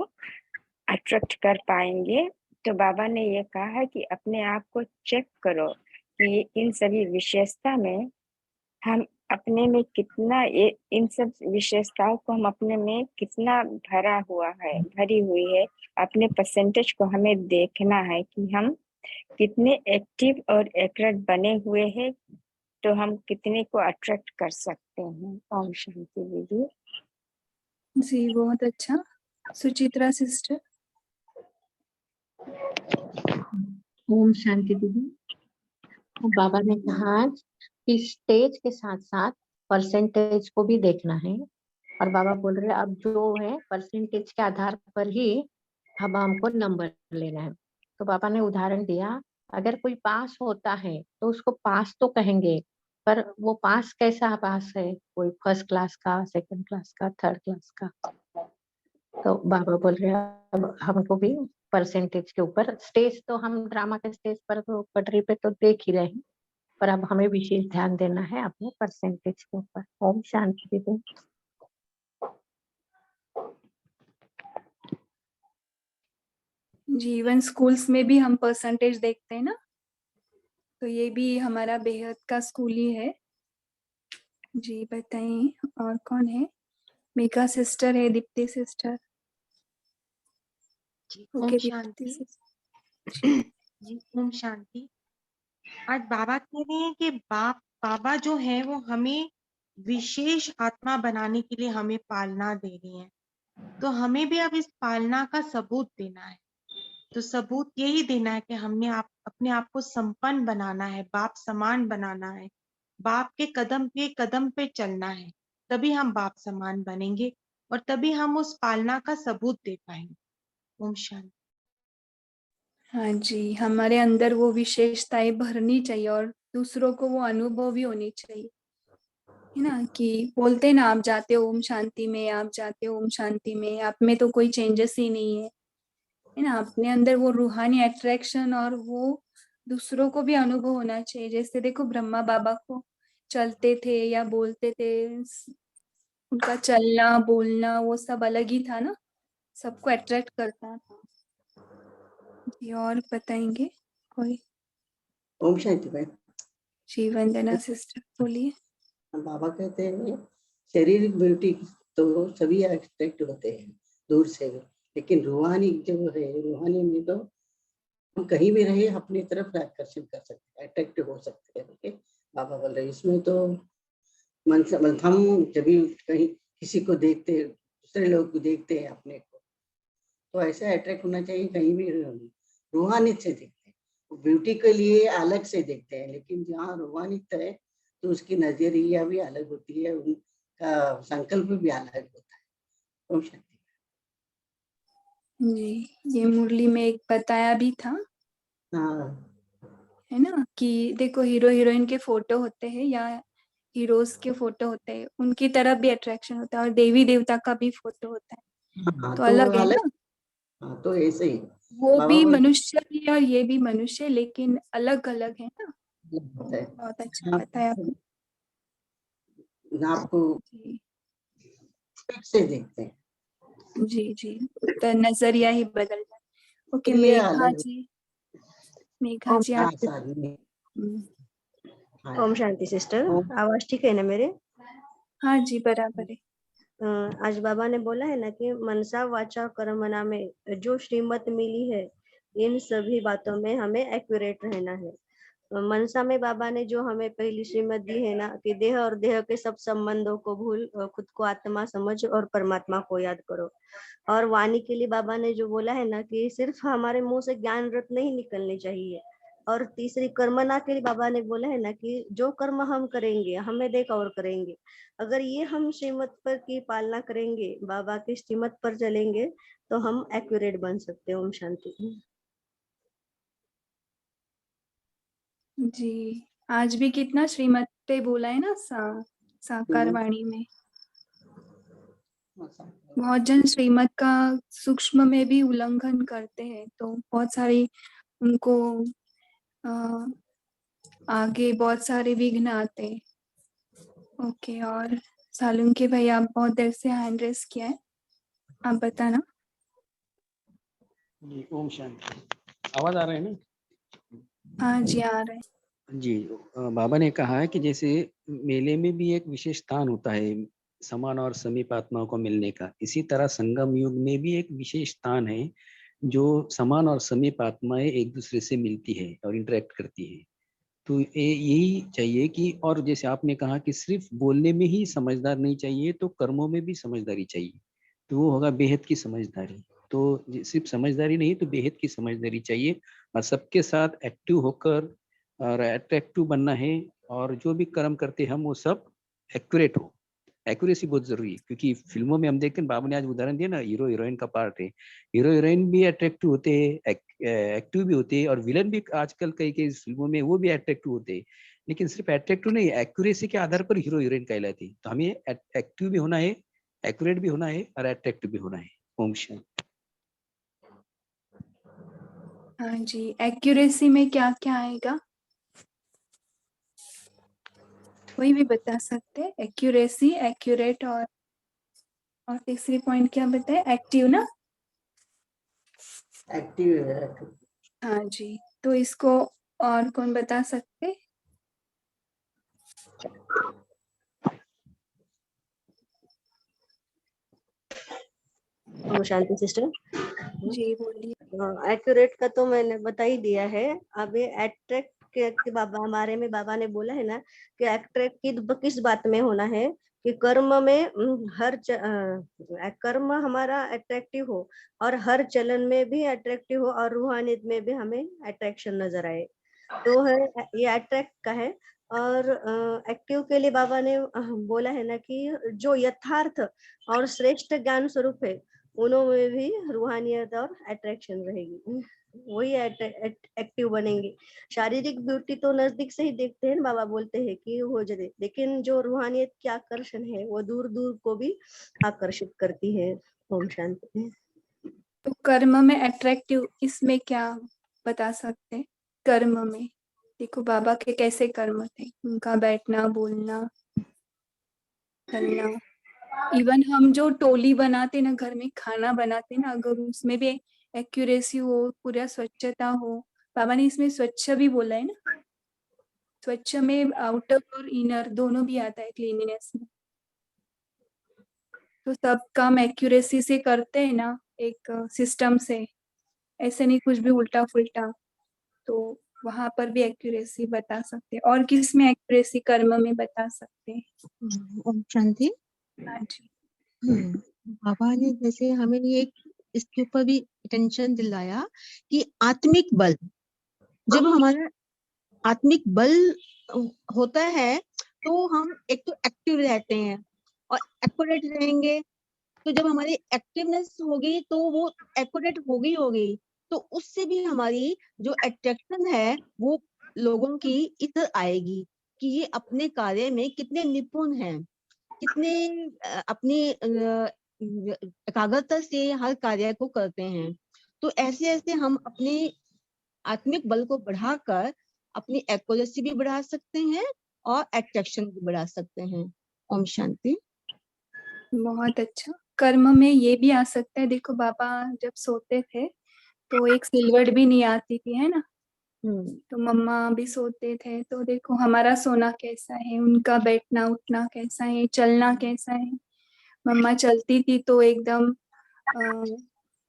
अट्रैक्ट कर पाएंगे। तो बाबा ने ये कहा है कि अपने आप को चेक करो कि इन सभी विशेषता में हम अपने में कितना इन सब विशेषताओं को हम अपने में कितना भरी हुई है। अपने परसेंटेज को हमें देखना है कि हम कितने एक्टिव और एक्यूरेट बने हुए हैं तो हम कितने को अट्रैक्ट कर सकते हैं। ओम शांति दीदी। जी बहुत अच्छा। सुचित्रा सिस्टर। ओम शांति दीदी। बाबा ने कहा कि स्टेज के साथ साथ परसेंटेज को भी देखना है, और बाबा बोल रहे अब जो है परसेंटेज के आधार पर ही अब हमको नंबर लेना है। तो बाबा ने उदाहरण दिया, अगर कोई पास होता है तो उसको पास तो कहेंगे, पर वो पास कैसा पास है, कोई फर्स्ट क्लास का, सेकंड क्लास का, थर्ड क्लास का। तो बाबा बोल रहे हैं अब हमको भी परसेंटेज के ऊपर, स्टेज तो हम ड्रामा के स्टेज पर तो पटरी पे तो देख ही रहे हैं, पर अब हमें विशेष ध्यान देना है अपने परसेंटेज के ऊपर। ओम शांति दीदी। जीवन स्कूल्स में भी हम परसेंटेज देखते हैं ना, तो ये भी हमारा बेहद का स्कूल ही है। जी बताइए, और कौन है? मेघा सिस्टर है, दीप्ति सिस्टर। ओम ओके, दीप्ति शांति। सिस्टर। जी ओम शांति। आज बाबा कह रहे हैं कि बाबा जो है वो हमें विशेष आत्मा बनाने के लिए हमें पालना दे रही हैं, तो हमें भी अब इस पालना का सबूत देना है। तो सबूत यही देना है कि हमने अपने आप को संपन्न बनाना है, बाप समान बनाना है, बाप के कदम पे चलना है, तभी हम बाप समान बनेंगे और तभी हम उस पालना का सबूत दे पाएंगे। ओम शांति। हाँ जी, हमारे अंदर वो विशेषताएं भरनी चाहिए और दूसरों को वो अनुभव भी होनी चाहिए, है ना। कि बोलते हैं ना, आप जाते हो ओम शांति में, आप जाते हो ओम शांति में, आप में तो कोई चेंजेस ही नहीं है ना। अपने अंदर वो रूहानी अट्रैक्शन और वो दूसरों को भी अनुभव होना चाहिए। जैसे देखो ब्रह्मा बाबा को चलते थे या बोलते थे, उनका चलना बोलना वो सब अलग ही था ना, सबको अट्रैक्ट करता था। जी और बताएंगे कोई? ओम शांति भाई। जी वंदना सिस्टर बोलिए। बाबा कहते हैं शारीरिक ब्यूटी तो सभी अट्रैक्ट होते हैं दूर से भी, लेकिन रूहानी जो है, रूहानी में तो हम कहीं भी रहे अपनी तरफ आकर्षण कर सकते हैं, अट्रैक्ट हो सकते हैं। ओके, बाबा बोल रहे इसमें तो मन से हम जब भी कहीं किसी को देखते हैं, दूसरे लोग को देखते हैं अपने को, तो ऐसे अट्रैक्ट होना चाहिए। कहीं भी रूहानियत से देखते हैं, ब्यूटी के लिए अलग से देखते हैं, लेकिन जहाँ रूहानियत है तो उसकी नजरिया भी अलग होती है, उनका संकल्प भी अलग होता है। ओम शांति। जी, ये मुरली में एक बताया भी था, हाँ है ना, कि देखो हीरो हीरोइन के फोटो होते हैं या हीरोज के फोटो होते हैं, उनकी तरफ भी अट्रैक्शन होता है, और देवी देवता का भी फोटो होता है, हाँ, तो तो अलग है अलग। ना। हाँ, तो ऐसे ही वो बाबा भी बोल मनुष्य ही और ये भी मनुष्य, लेकिन अलग अलग है ना। होता है। बहुत अच्छा बताया आपने। आपको जी से देखते हैं, जी जी, तो नजरिया ही बदल जाए। ओके, ये अलग। मेघा जी हाँ आप। साधन। ओम शांति सिस्टर, ओम। आवाज ठीक है ना मेरे? हाँ जी बराबर है। आज बाबा ने बोला है ना कि मनसा वाचा कर्मणा में जो श्रीमत मिली है, इन सभी बातों में हमें एक्यूरेट रहना है। मनसा में बाबा ने जो हमें पहली श्रीमत दी है ना, कि देह और देह के सब संबंधों को भूल खुद को आत्मा समझ और परमात्मा को याद करो। और वाणी के लिए बाबा ने जो बोला है ना, कि सिर्फ हमारे मुंह से ज्ञान रत्न नहीं निकलने चाहिए। और तीसरी कर्मना के लिए बाबा ने बोला है ना, कि जो कर्म हम करेंगे हमें देख और करेंगे। अगर ये हम श्रीमत पर की पालना करेंगे, बाबा की श्रीमत पर चलेंगे, तो हम एक्यूरेट बन सकते हैं। ओम शांति। जी, आज भी कितना श्रीमत पे बोला है ना, साकार वाणी में। बहुत जन श्रीमत का सूक्ष्म में भी उल्लंघन करते हैं, तो बहुत सारी उनको आगे बहुत सारे विघ्न आते हैं। ओके, और सालुंके भाई आप बहुत देर से हैंड रेस किया है, आप बताना। जी ओम शांति। आवाज आ रहा है ना? हाँ जी आ रहे हैं। जी बाबा ने कहा है कि जैसे मेले में भी एक विशेष स्थान होता है समान और समीप आत्माओं को मिलने का, इसी तरह संगम युग में भी एक विशेष स्थान है जो समान और समीप आत्माएं एक दूसरे से मिलती है और इंटरेक्ट करती है। तो यही चाहिए कि, और जैसे आपने कहा कि सिर्फ बोलने में ही समझदार नहीं चाहिए, तो कर्मों में भी समझदारी चाहिए, तो वो होगा बेहद की समझदारी। तो सिर्फ समझदारी नहीं तो बेहद की समझदारी चाहिए, और सबके साथ एक्टिव होकर और अट्रैक्टिव बनना है, और जो भी कर्म करते हम वो सब एक्यूरेट हो। एक्यूरेसी बहुत जरूरी है, क्योंकि फिल्मों में हम देखते हैं, बाबा ने आज उदाहरण दिया ना, हीरो हीरोइन का पार्ट है, हीरो हीरोइन भी अट्रैक्टिव होते हैं, एक्टिव भी होते हैं, और विलन भी आजकल कई कई फिल्मों में वो भी अट्रैक्टिव होते हैं। लेकिन सिर्फ अट्रैक्टिव नहीं, एक्यूरेसी के आधार पर हीरो हीरोइन कहलाती है। तो हमें एक्टिव भी होना है, एक्यूरेट भी होना है, और अट्रैक्टिव भी होना है। ओम शांति। हाँ जी, एक्यूरेसी में क्या क्या आएगा वही भी बता सकते हैं। एक्यूरेसी, एक्यूरेट, और तीसरी पॉइंट क्या बताए? एक्टिव ना? एक्टिव है। हाँ जी, तो इसको और कौन बता सकते? ओम शांति सिस्टर। जी बोलिए। एक्यूरेट का तो मैंने बता ही दिया है। अब ये अट्रैक्ट के बाबा हमारे में बाबा ने बोला है ना कि अट्रैक्ट किस बात में होना है कि कर्म में कर्म हमारा अट्रैक्टिव हो और हर चलन में भी अट्रैक्टिव हो और रूहानियत में भी हमें अट्रैक्शन नजर आए, तो है ये अट्रैक्ट का है। और एक्टिव के लिए बाबा ने बोला है ना कि जो यथार्थ और श्रेष्ठ ज्ञान स्वरूप है उनमें भी रूहानियत और अट्रैक्शन रहेगी, वही एक्टिव बनेंगे। शारीरिक ब्यूटी तो नजदीक से ही देखते हैं, बाबा बोलते हैं कि हो जाए, लेकिन जो रूहानियत की आकर्षण है वो दूर दूर को भी आकर्षित करती है। ओम शांति। तो कर्म में अट्रैक्टिव, इसमें क्या बता सकते हैं? कर्म में देखो बाबा के कैसे कर्म थे, उनका बैठना, बोलना, चलना। इवन हम जो टोली बनाते ना, घर में खाना बनाते ना, अगर उसमें भी एक्यूरेसी हो, पूरा स्वच्छता हो। बाबा ने इसमें स्वच्छ भी बोला है ना, स्वच्छ में आउटर और इनर दोनों भी आता है क्लीनिनेस में। तो सब काम एक्यूरेसी से करते हैं ना, एक सिस्टम से, ऐसे नहीं कुछ भी उल्टा फुल्टा। तो वहां पर भी एक्यूरेसी बता सकते हैं। और किस में एक्यूरेसी कर्म में बता सकते हैं? ओम शांति। हाँ जी। बाबा ने जैसे हमें ये इसके ऊपर भी अटेंशन दिलाया कि आत्मिक बल, जब हमारा आत्मिक बल होता है तो हम एक तो एक्टिव रहते हैं और एक्यूरेट रहेंगे। तो जब हमारी एक्टिवनेस होगी तो वो एक्यूरेट होगी, तो उससे भी हमारी जो अट्रैक्शन है वो लोगों की इधर आएगी कि ये अपने कार्य में कितने निपुण हैं, कितने अपनी एकाग्रता से हर कार्य को करते हैं। तो ऐसे ऐसे हम अपने आत्मिक बल को बढ़ाकर अपनी एक्यूरेसी भी बढ़ा सकते हैं और अट्रैक्शन भी बढ़ा सकते हैं। ओम शांति। बहुत अच्छा। कर्म में ये भी आ सकता है, देखो बाबा जब सोते थे तो एक सिलवट भी नहीं आती थी, है ना? तो मम्मा भी सोते थे, तो देखो हमारा सोना कैसा है, उनका बैठना उठना कैसा है, चलना कैसा है। मम्मा चलती थी तो एकदम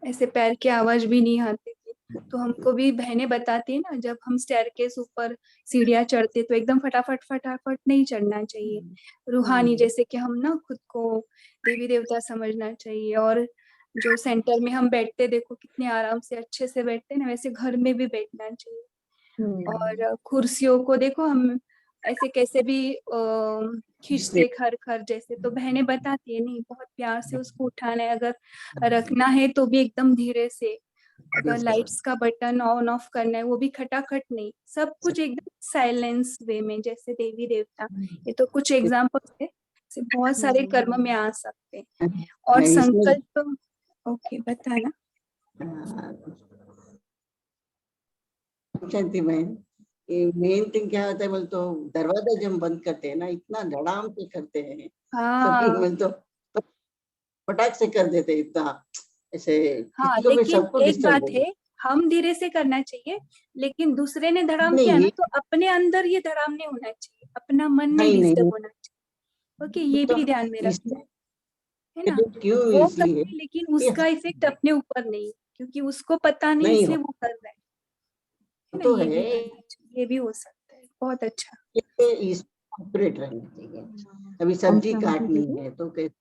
ऐसे पैर की आवाज भी नहीं आती थी। तो हमको भी बहनें बताती है ना, जब हम स्टेयरकेस ऊपर सीढ़ियाँ चढ़ते तो एकदम फटाफट फटाफट नहीं चढ़ना चाहिए। रूहानी जैसे कि हम ना खुद को देवी देवता समझना चाहिए। और जो सेंटर में हम बैठते देखो कितने आराम से अच्छे से बैठते ना, वैसे घर में भी बैठना चाहिए। और कुर्सियों को देखो हम ऐसे कैसे भी खींचते खर खर जैसे, तो बहनें बताती है नहीं, बहुत प्यार से उसको उठाना है। अगर रखना है तो भी एकदम धीरे से। अगर लाइट्स का बटन ऑन ऑफ करना है वो भी खटाखट नहीं, सब कुछ एकदम साइलेंस वे में, जैसे देवी देवता। ये तो कुछ एग्जाम्पल्स है, बहुत सारे कर्म में आ सकते हैं। और संकल्प, ओके बताना। शांति बहन, मेन थिंग क्या होता है बोल तो दरवाजा जब हम बंद करते हैं ना, इतना धड़ाम से करते हैं सभी, बोल तो फटाक से कर देते इतना ऐसे। हाँ, लेकिन एक बात है, हम धीरे से करना चाहिए, लेकिन दूसरे ने धड़ाम किया ना तो अपने अंदर ये धड़ाम नहीं होना चाहिए, अपना मन नहीं डिस्टर्ब होना चाहिए। ओके, ये भी ध्यान में रखना है ना। वो कर रहे हैं लेकिन उसका इफेक्ट अपने ऊपर नहीं, क्योंकि उसको पता नहीं इसलिए वो कर रहा है ना। तो ये भी हो सकता है। बहुत अच्छा। ऑपरेट रहना चाहिए। अभी सब्जी काटनी है तो कैसे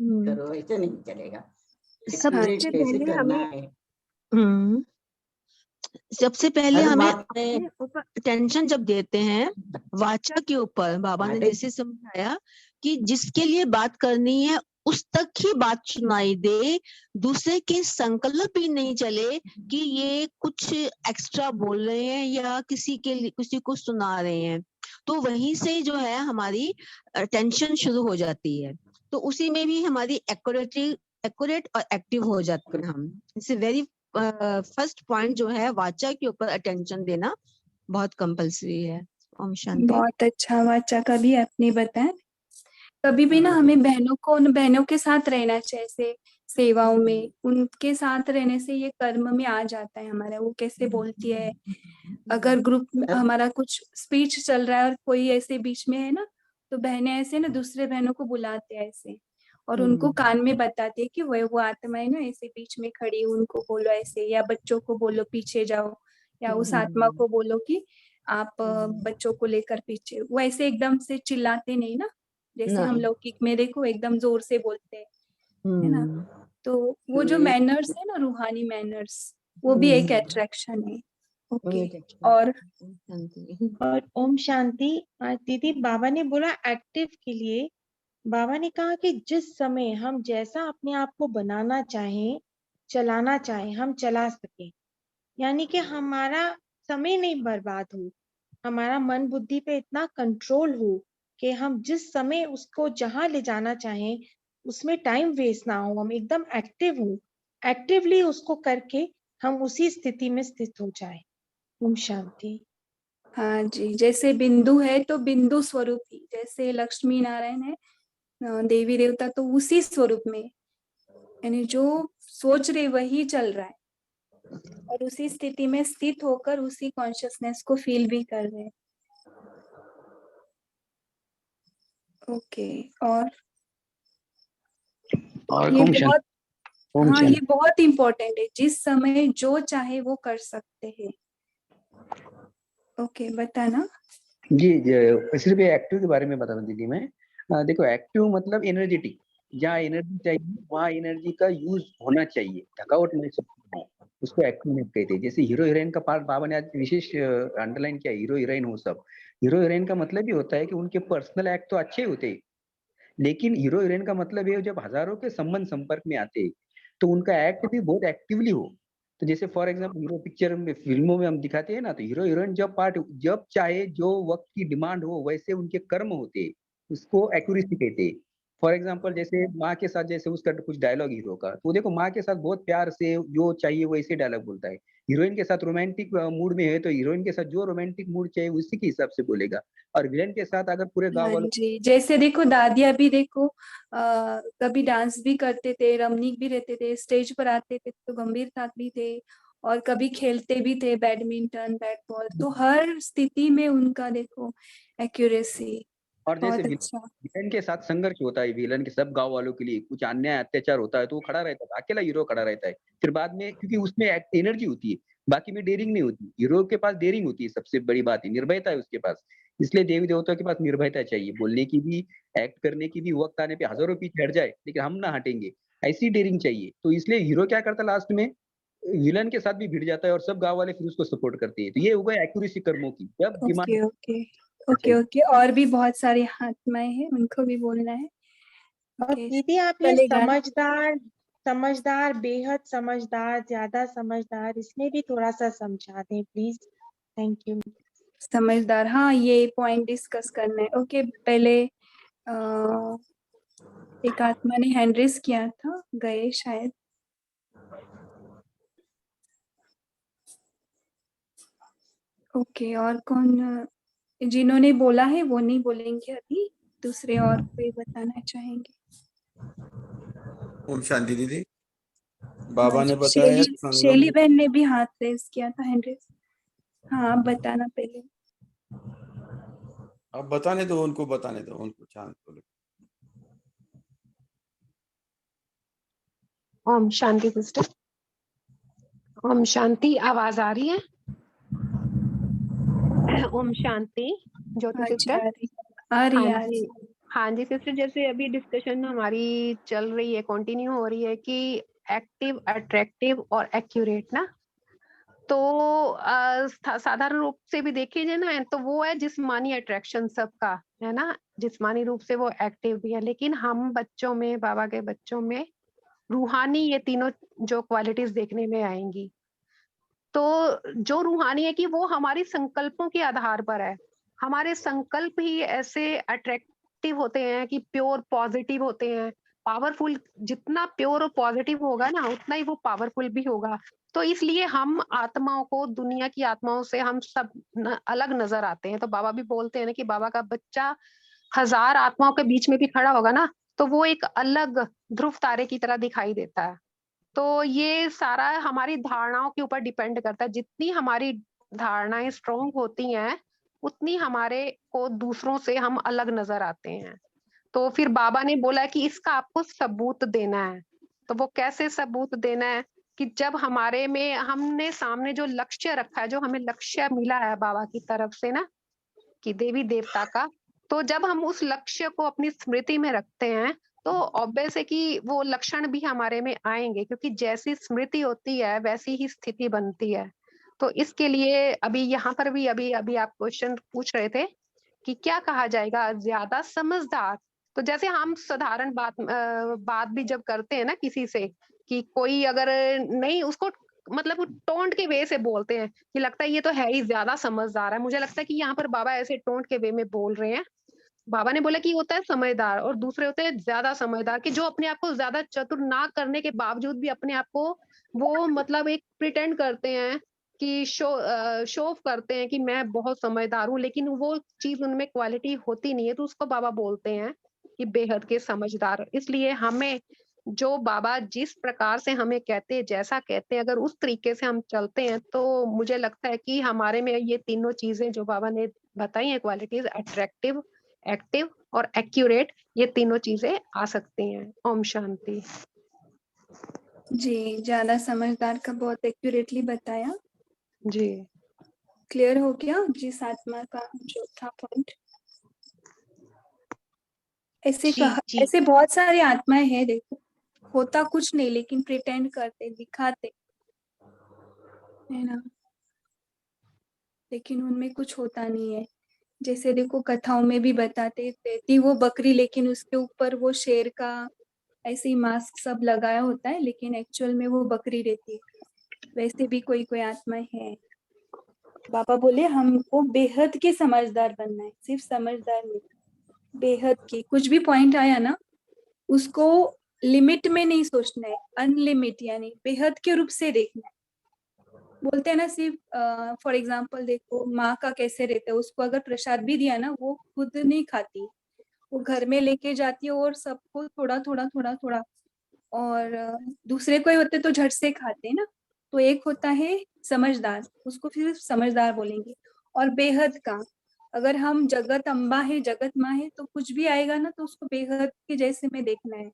करो, ऐसे नहीं चलेगा। सबसे कैसे पहले करना हमें है। सबसे पहले हर हमें बात में अपने ऊपर अटेंशन जब देते हैं वाचा के ऊपर, बाबा ने बातें- जैसे समझाया कि जिसके लिए बात करनी है उस तक ही बात सुनाई दे, दूसरे के संकल्प ही नहीं चले कि ये कुछ एक्स्ट्रा बोल रहे हैं या किसी को सुना रहे हैं। तो वहीं से जो है हमारी टेंशन शुरू हो जाती है, तो उसी में भी हमारी एक्यूरेट और एक्टिव हो जाते हैं हम। इसे वेरी फर्स्ट पॉइंट जो है वाचा के ऊपर अटेंशन देना बहुत कंपल्सरी है। ओम शांति। बहुत अच्छा वाचा का भी आपने बताया। कभी भी ना हमें बहनों को उन बहनों के साथ रहना चाहिए, ऐसे सेवाओं में उनके साथ रहने से ये कर्म में आ जाता है हमारा। वो कैसे बोलती है, अगर ग्रुप में हमारा कुछ स्पीच चल रहा है और कोई ऐसे बीच में है ना, तो बहनें ऐसे ना दूसरे बहनों को बुलाते हैं ऐसे, और उनको कान में बताती है कि वो आत्मा है ना ऐसे बीच में खड़ी है, उनको बोलो ऐसे, या बच्चों को बोलो पीछे जाओ, या उस आत्मा को बोलो कि आप बच्चों को लेकर पीछे। वो ऐसे एकदम से चिल्लाते नहीं ना, जैसे हम नहीं। लौकिक में देखो एकदम जोर से बोलते हैं, है ना। तो वो जो ये- मैनर्स है ना, रूहानी मैनर्स, वो भी एक अट्रैक्शन है। ओके। और और ओम शांति। दीदी बाबा ने बोला एक्टिव के लिए, बाबा ने कहा कि जिस समय हम जैसा अपने आप को बनाना चाहें, चलाना चाहें, हम चला सकें। यानी कि हमारा समय नहीं बर्बाद हो, हमारा मन बुद्धि पे इतना कंट्रोल हो कि हम जिस समय उसको जहां ले जाना चाहें उसमें टाइम वेस्ट ना हो, हम एकदम एक्टिव हो, एक्टिवली उसको करके हम उसी स्थिति में स्थित हो जाए। ओम शांति। हाँ जी, जैसे बिंदु है तो बिंदु स्वरूप ही, जैसे लक्ष्मी नारायण है देवी देवता, तो उसी स्वरूप में, यानी जो सोच रहे वही चल रहा है, और उसी स्थिति में स्थित होकर उसी कॉन्शियसनेस को फील भी कर रहे हैं। ओके। और ये ओम शांति। बहुत, ओम हाँ शांति। ये बहुत इम्पोर्टेंट है, जिस समय जो चाहे वो कर सकते हैं। ओके, बताना। जी सिर्फ एक्टिव के बारे में बता रहा दीदी मैं। देखो एक्टिव मतलब एनर्जेटिक, जहाँ एनर्जी चाहिए वहाँ एनर्जी का यूज होना चाहिए, थकावट नहीं सकती हो, उसको एक्टिव कहते हैं। जैसे हीरो हीरोइन का पार्ट बाबा ने आज विशेष अंडरलाइन किया, हीरो हीरोइन हो सब। हीरो हीरोइन का मतलब ये होता है कि उनके पर्सनल एक्ट तो अच्छे होते हैं, लेकिन हीरो हीरोइन का मतलब ये जब हजारों के संबंध संपर्क में आते हैं तो उनका एक्ट भी बहुत एक्टिवली हो। तो जैसे फॉर एग्जाम्पल हीरो पिक्चर में फिल्मों में हम दिखाते हैं ना, तो हीरो हीरोइन जब चाहे जो वक्त की डिमांड हो वैसे उनके कर्म होते हैं, उसको एक्यूरेसी कहते हैं। फॉर एग्जाम्पल जैसे माँ के साथ, जैसे उसका कुछ डायलॉग हीरो का, तो देखो माँ के साथ बहुत प्यार से जो चाहिए वैसे डायलॉग बोलता है। हीरोइन के साथ रोमांटिक मूड में है तो हीरोइन के साथ जो रोमांटिक मूड चाहिए उसी के हिसाब से बोलेगा। और विलेन के साथ अगर पूरे गांव हाँ वालों जी, जैसे देखो दादिया भी देखो कभी डांस भी करते थे, रमणीक भी रहते थे, स्टेज पर आते थे तो गंभीर साथ भी थे, और कभी खेलते भी थे बैडमिंटन, बैट बॉल, तो हर स्थिति में उनका देखो एक्यूरेसी। और जैसे बहुत अच्छा। विलन के साथ संघर्ष होता है, विलन के सब गांव वालों के लिए कुछ अन्याय अत्याचार होता है तो वो खड़ा रहता है, अकेला हीरो खड़ा रहता है। फिर बाद में क्योंकि उसमें एनर्जी होती है, बाकी में डेयरिंग नहीं होती, हीरो के पास डेयरिंग होती है, सबसे बड़ी बात है निर्भयता है उसके पास। इसलिए देवी देवताओं के पास निर्भयता चाहिए, बोलने की भी, एक्ट करने की भी, वक्त आने पे हजारों पीछे हट जाए लेकिन हम ना हटेंगे, ऐसी डेयरिंग चाहिए। तो इसलिए हीरो क्या करता है लास्ट में, विलन के साथ भी भिड़ जाता है और सब गांव वाले फिर उसको सपोर्ट करते हैं। तो ये हो गया एक्यूरेसी कर्मों की, जब demand okay okay okay okay. और भी बहुत सारी आत्माएं हैं, उनको भी बोलना है। और ओके, दीदी आपने चलेगा ना? समझदार, बेहद समझदार, ज्यादा समझदार, इसमें भी थोड़ा सा समझा दें प्लीज। Thank you. समझदार, हाँ ये पॉइंट डिस्कस करना है। ओके, पहले एक आत्मा ने हैंड रेस किया था, गए शायद। ओके, और कौन जिन्होंने बोला है वो नहीं बोलेंगे अभी, दूसरे और कोई बताना चाहेंगे? ओम शांति दीदी। बाबा हाँ ने जी, बताया संगम। शेली बहन ने भी हाथ रेस किया था, हैंड रेस। हाँ आप बताना पहले। अब बताने दो उनको, बताने दो उनको, शांत बोलो। ओम शांति सिस्टर। ओम शांति, आवाज आ रही है? ओम शांति ज्योति अच्छा, सिस्टर। आ रही हाँ है, आ रही जी, है। हाँ जी सिस्टर, जैसे अभी डिस्कशन हमारी चल रही है, कंटिन्यू हो रही है कि एक्टिव, अट्रैक्टिव और एक्यूरेट ना, तो साधारण रूप से भी देखी जाए ना तो वो है जिस्मानी अट्रैक्शन सबका, है ना, जिस्मानी रूप से वो एक्टिव भी है, लेकिन हम बच्चों में, बाबा के बच्चों में रूहानी ये तीनों जो क्वालिटीज देखने में आएंगी। तो जो रूहानी है कि वो हमारी संकल्पों के आधार पर है, हमारे संकल्प ही ऐसे अट्रैक्टिव होते हैं कि प्योर पॉजिटिव होते हैं, पावरफुल। जितना प्योर और पॉजिटिव होगा ना उतना ही वो पावरफुल भी होगा। तो इसलिए हम आत्माओं को, दुनिया की आत्माओं से हम सब अलग नजर आते हैं। तो बाबा भी बोलते हैं ना कि बाबा का बच्चा 1000 आत्माओं के बीच में भी खड़ा होगा ना तो वो एक अलग ध्रुव तारे की तरह दिखाई देता है। तो ये सारा हमारी धारणाओं के ऊपर डिपेंड करता है। जितनी हमारी धारणाएं स्ट्रोंग होती हैं उतनी हमारे को दूसरों से हम अलग नजर आते हैं। तो फिर बाबा ने बोला कि इसका आपको सबूत देना है। तो वो कैसे सबूत देना है कि जब हमारे में हमने सामने जो लक्ष्य रखा है, जो हमें लक्ष्य मिला है बाबा की तरफ से ना, कि देवी देवता का, तो जब हम उस लक्ष्य को अपनी स्मृति में रखते हैं तो ऑब्वियस है कि वो लक्षण भी हमारे में आएंगे, क्योंकि जैसी स्मृति होती है वैसी ही स्थिति बनती है। तो इसके लिए अभी यहाँ पर भी अभी अभी आप क्वेश्चन पूछ रहे थे कि क्या कहा जाएगा, ज्यादा समझदार। तो जैसे हम साधारण बात भी जब करते हैं ना किसी से, कि कोई अगर नहीं, उसको मतलब टोंट के वे से बोलते हैं कि लगता है ये तो है ही ज्यादा समझदार है। मुझे लगता है कि यहाँ पर बाबा ऐसे टोंट के वे में बोल रहे हैं। बाबा ने बोला कि होता है समझदार और दूसरे होते हैं ज्यादा समझदार, कि जो अपने आप को ज्यादा चतुर ना करने के बावजूद भी अपने आप को वो मतलब एक प्रिटेंड करते हैं कि शो ऑफ करते हैं कि मैं बहुत समझदार हूँ, लेकिन वो चीज उनमें क्वालिटी होती नहीं है। तो उसको बाबा बोलते हैं कि बेहद के समझदार। इसलिए हमें जो बाबा जिस प्रकार से हमें कहते हैं, जैसा कहते हैं, अगर उस तरीके से हम चलते हैं तो मुझे लगता है कि हमारे में ये तीनों चीजें जो बाबा ने बताई हैं क्वालिटीज, अट्रैक्टिव, एक्टिव और एक्यूरेट, ये तीनों चीजें आ सकती हैं। ओम शांति। जी, ज्यादा समझदार का बहुत एक्यूरेटली बताया। जी क्लियर हो गया जिस आत्मा का जो था पॉइंट। ऐसे बहुत सारी आत्माएं हैं, देखो होता कुछ नहीं लेकिन प्रिटेंड करते, दिखाते है ना, लेकिन उनमें कुछ होता नहीं है। जैसे देखो कथाओं में भी बताते रहती वो बकरी, लेकिन उसके ऊपर वो शेर का ऐसे ही मास्क सब लगाया होता है, लेकिन एक्चुअल में वो बकरी रहती है। वैसे भी कोई कोई आत्माएं है। बाबा बोले हमको बेहद के समझदार बनना है, सिर्फ समझदार नहीं, बेहद के। कुछ भी पॉइंट आया ना उसको लिमिट में नहीं सोचना है, अनलिमिट यानी बेहद के रूप से देखना है। बोलते हैं ना, सिर्फ फॉर एग्जाम्पल देखो माँ का कैसे रहता है, उसको अगर प्रसाद भी दिया ना वो खुद नहीं खाती, वो घर में लेके जाती है और सबको थोड़ा थोड़ा थोड़ा थोड़ा, और दूसरे कोई होते तो झट से खाते हैं ना। तो एक होता है समझदार, उसको फिर समझदार बोलेंगे। और बेहद का, अगर हम जगत अम्बा है, जगत माँ है, तो कुछ भी आएगा ना तो उसको बेहद के जैसे में देखना है।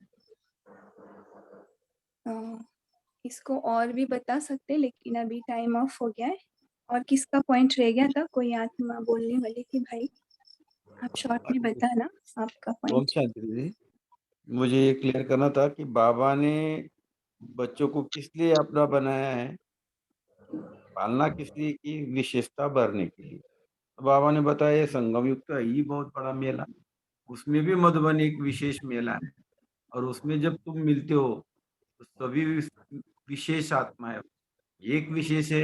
इसको और भी बता सकते लेकिन अभी टाइम ऑफ हो गया है। और किसका पॉइंट रह गया था, कोई आत्मा बोलने वाली थी भाई, आप शॉर्ट में बताना आपका ओम पॉइंट। शांति दीदी, मुझे ये क्लियर करना था कि बाबा ने बच्चों को किस लिए अपना बनाया है, पालना किस लिए की, विशेषता भरने के लिए। तो बाबा ने बताया ये संगम युग का ही बहुत बड़ा मेला, उसमें भी मधुबन एक विशेष मेला है, और उसमें जब तुम मिलते हो तो सभी विशेष आत्मा है, एक विशेष है,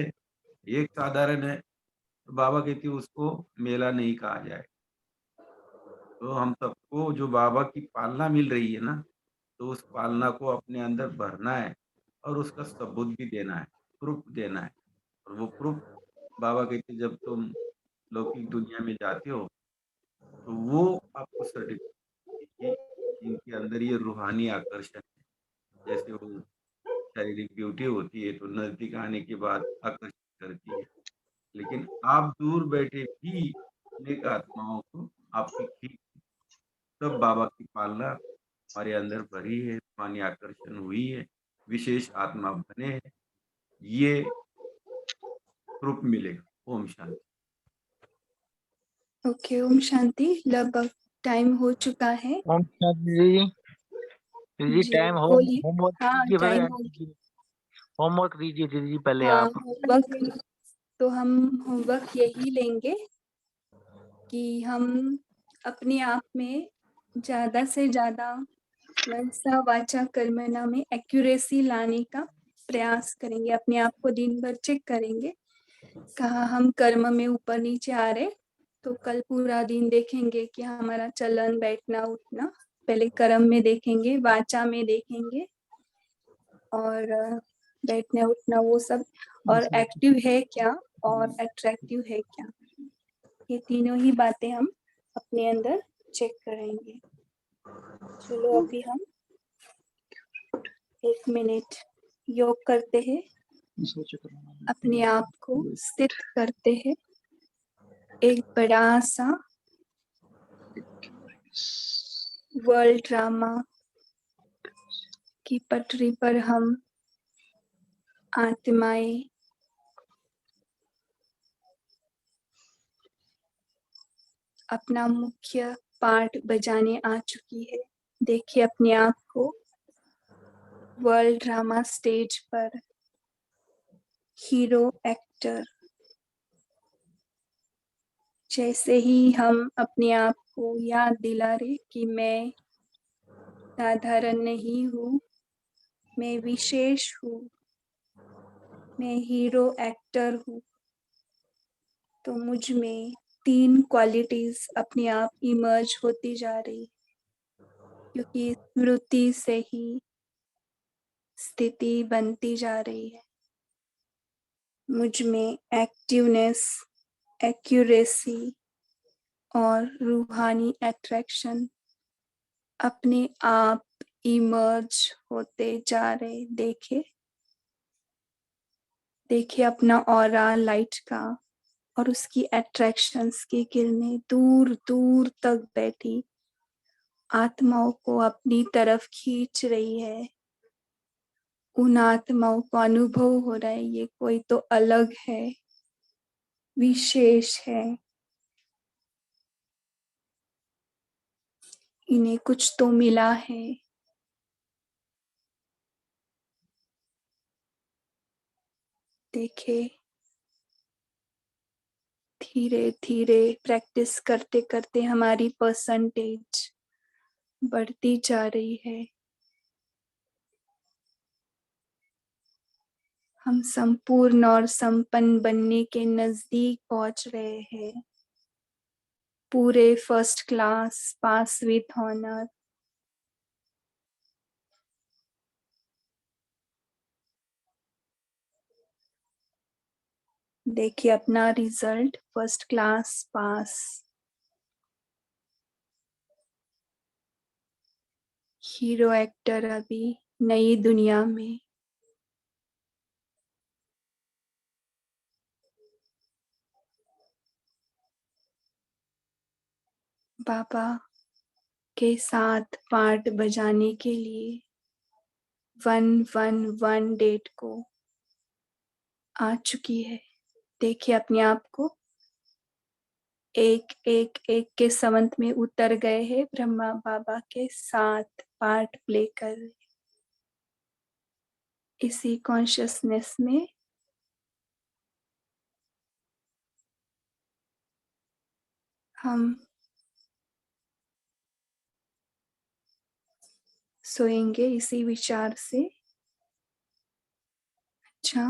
एक साधारण है। तो बाबा कहती है उसको मेला नहीं कहा जाए। तो हम सबको जो बाबा की पालना मिल रही है ना, तो उस पालना को अपने अंदर भरना है और उसका सबूत भी देना है, प्रूफ देना है। और वो प्रूफ बाबा कहते जब तुम लौकिक दुनिया में जाते हो तो वो आपको सर्टिफिकेट कि इनके अंदर ये रूहानी आकर्षण है। जैसे वो शारीरिक ब्यूटी होती है तो नजदीक आने के बाद आकर्षित करती है, लेकिन आप दूर बैठे भी अनेक आत्माओं को आपकी खींच, तब बाबा की पालना हमारे अंदर भरी है, रूहानी आकर्षण हुई है, विशेष आत्मा बने हैं, ये प्रूफ मिलेगा। ओम शांति। ओके, ओम शांति। लगभग टाइम हो चुका है। ओम शांति जी। जी जी टाइम हो बोलिए। होमवर्क हाँ कीजिए टाइम भैया। हो गया। होमवर्क दीजिए दीदी जी पहले हाँ, आप। होमवर्क तो हम होमवर्क यही लेंगे कि हम अपने आप में ज़्यादा से ज़्यादा मनसा वाचा कर्मणा में एक्यूरेसी लाने का प्रयास करेंगे। अपने आप को दिन भर चेक करेंगे, कहाँ हम कर्म में ऊपर नीचे आ रहे, तो कल पूरा दिन देखेंगे कि हमारा चलन बैठना उठना पहले कर्म में देखेंगे, वाचा में देखेंगे और बैठना उठना वो सब, और एक्टिव है क्या और अट्रैक्टिव है क्या, ये तीनों ही बातें हम अपने अंदर चेक करेंगे। चलो अभी हम 1 मिनट योग करते हैं, अपने आप को स्थित करते हैं। एक बड़ा सा वर्ल्ड ड्रामा की पटरी पर हम आत्माएं अपना मुख्य पार्ट बजाने आ चुकी है। देखिए अपने आप को वर्ल्ड ड्रामा स्टेज पर हीरो एक्टर। जैसे ही हम अपने आप को याद दिला रहे कि मैं साधारण नहीं हूँ, मैं विशेष हूँ, मैं हीरो एक्टर हूँ, तो मुझ में 3 क्वालिटीज अपने आप इमर्ज होती जा रही, क्योंकि स्मृति से ही स्थिति बनती जा रही है। मुझ में एक्टिवनेस, एक्यूरेसी और रूहानी अट्रैक्शन अपने आप इमर्ज होते जा रहे। देखिए अपना ऑरा लाइट का और उसकी अट्रैक्शंस की किरणें दूर दूर तक बैठी आत्माओं को अपनी तरफ खींच रही है। उन आत्माओं को अनुभव हो रहा है ये कोई तो अलग है, विशेष है, इन्हें कुछ तो मिला है। देखे धीरे धीरे प्रैक्टिस करते करते हमारी परसेंटेज बढ़ती जा रही है। हम संपूर्ण और संपन्न बनने के नजदीक पहुंच रहे हैं। पूरे first class, pass with honour. देखिए अपना result, first class pass. Hero actor अभी नई दुनिया में। बाबा के साथ पार्ट बजाने के लिए 111 डेट को आ चुकी है। देखिए अपने आप को एक एक एक के संवंत में उतर गए हैं। ब्रह्मा बाबा के साथ पार्ट प्ले कर रहे। इसी कॉन्शियसनेस में हम सोएंगे इसी विचार से। अच्छा,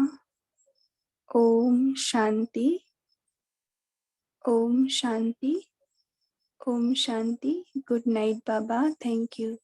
ओम शांति, ओम शांति, ओम शांति। गुड नाइट बाबा, थैंक यू।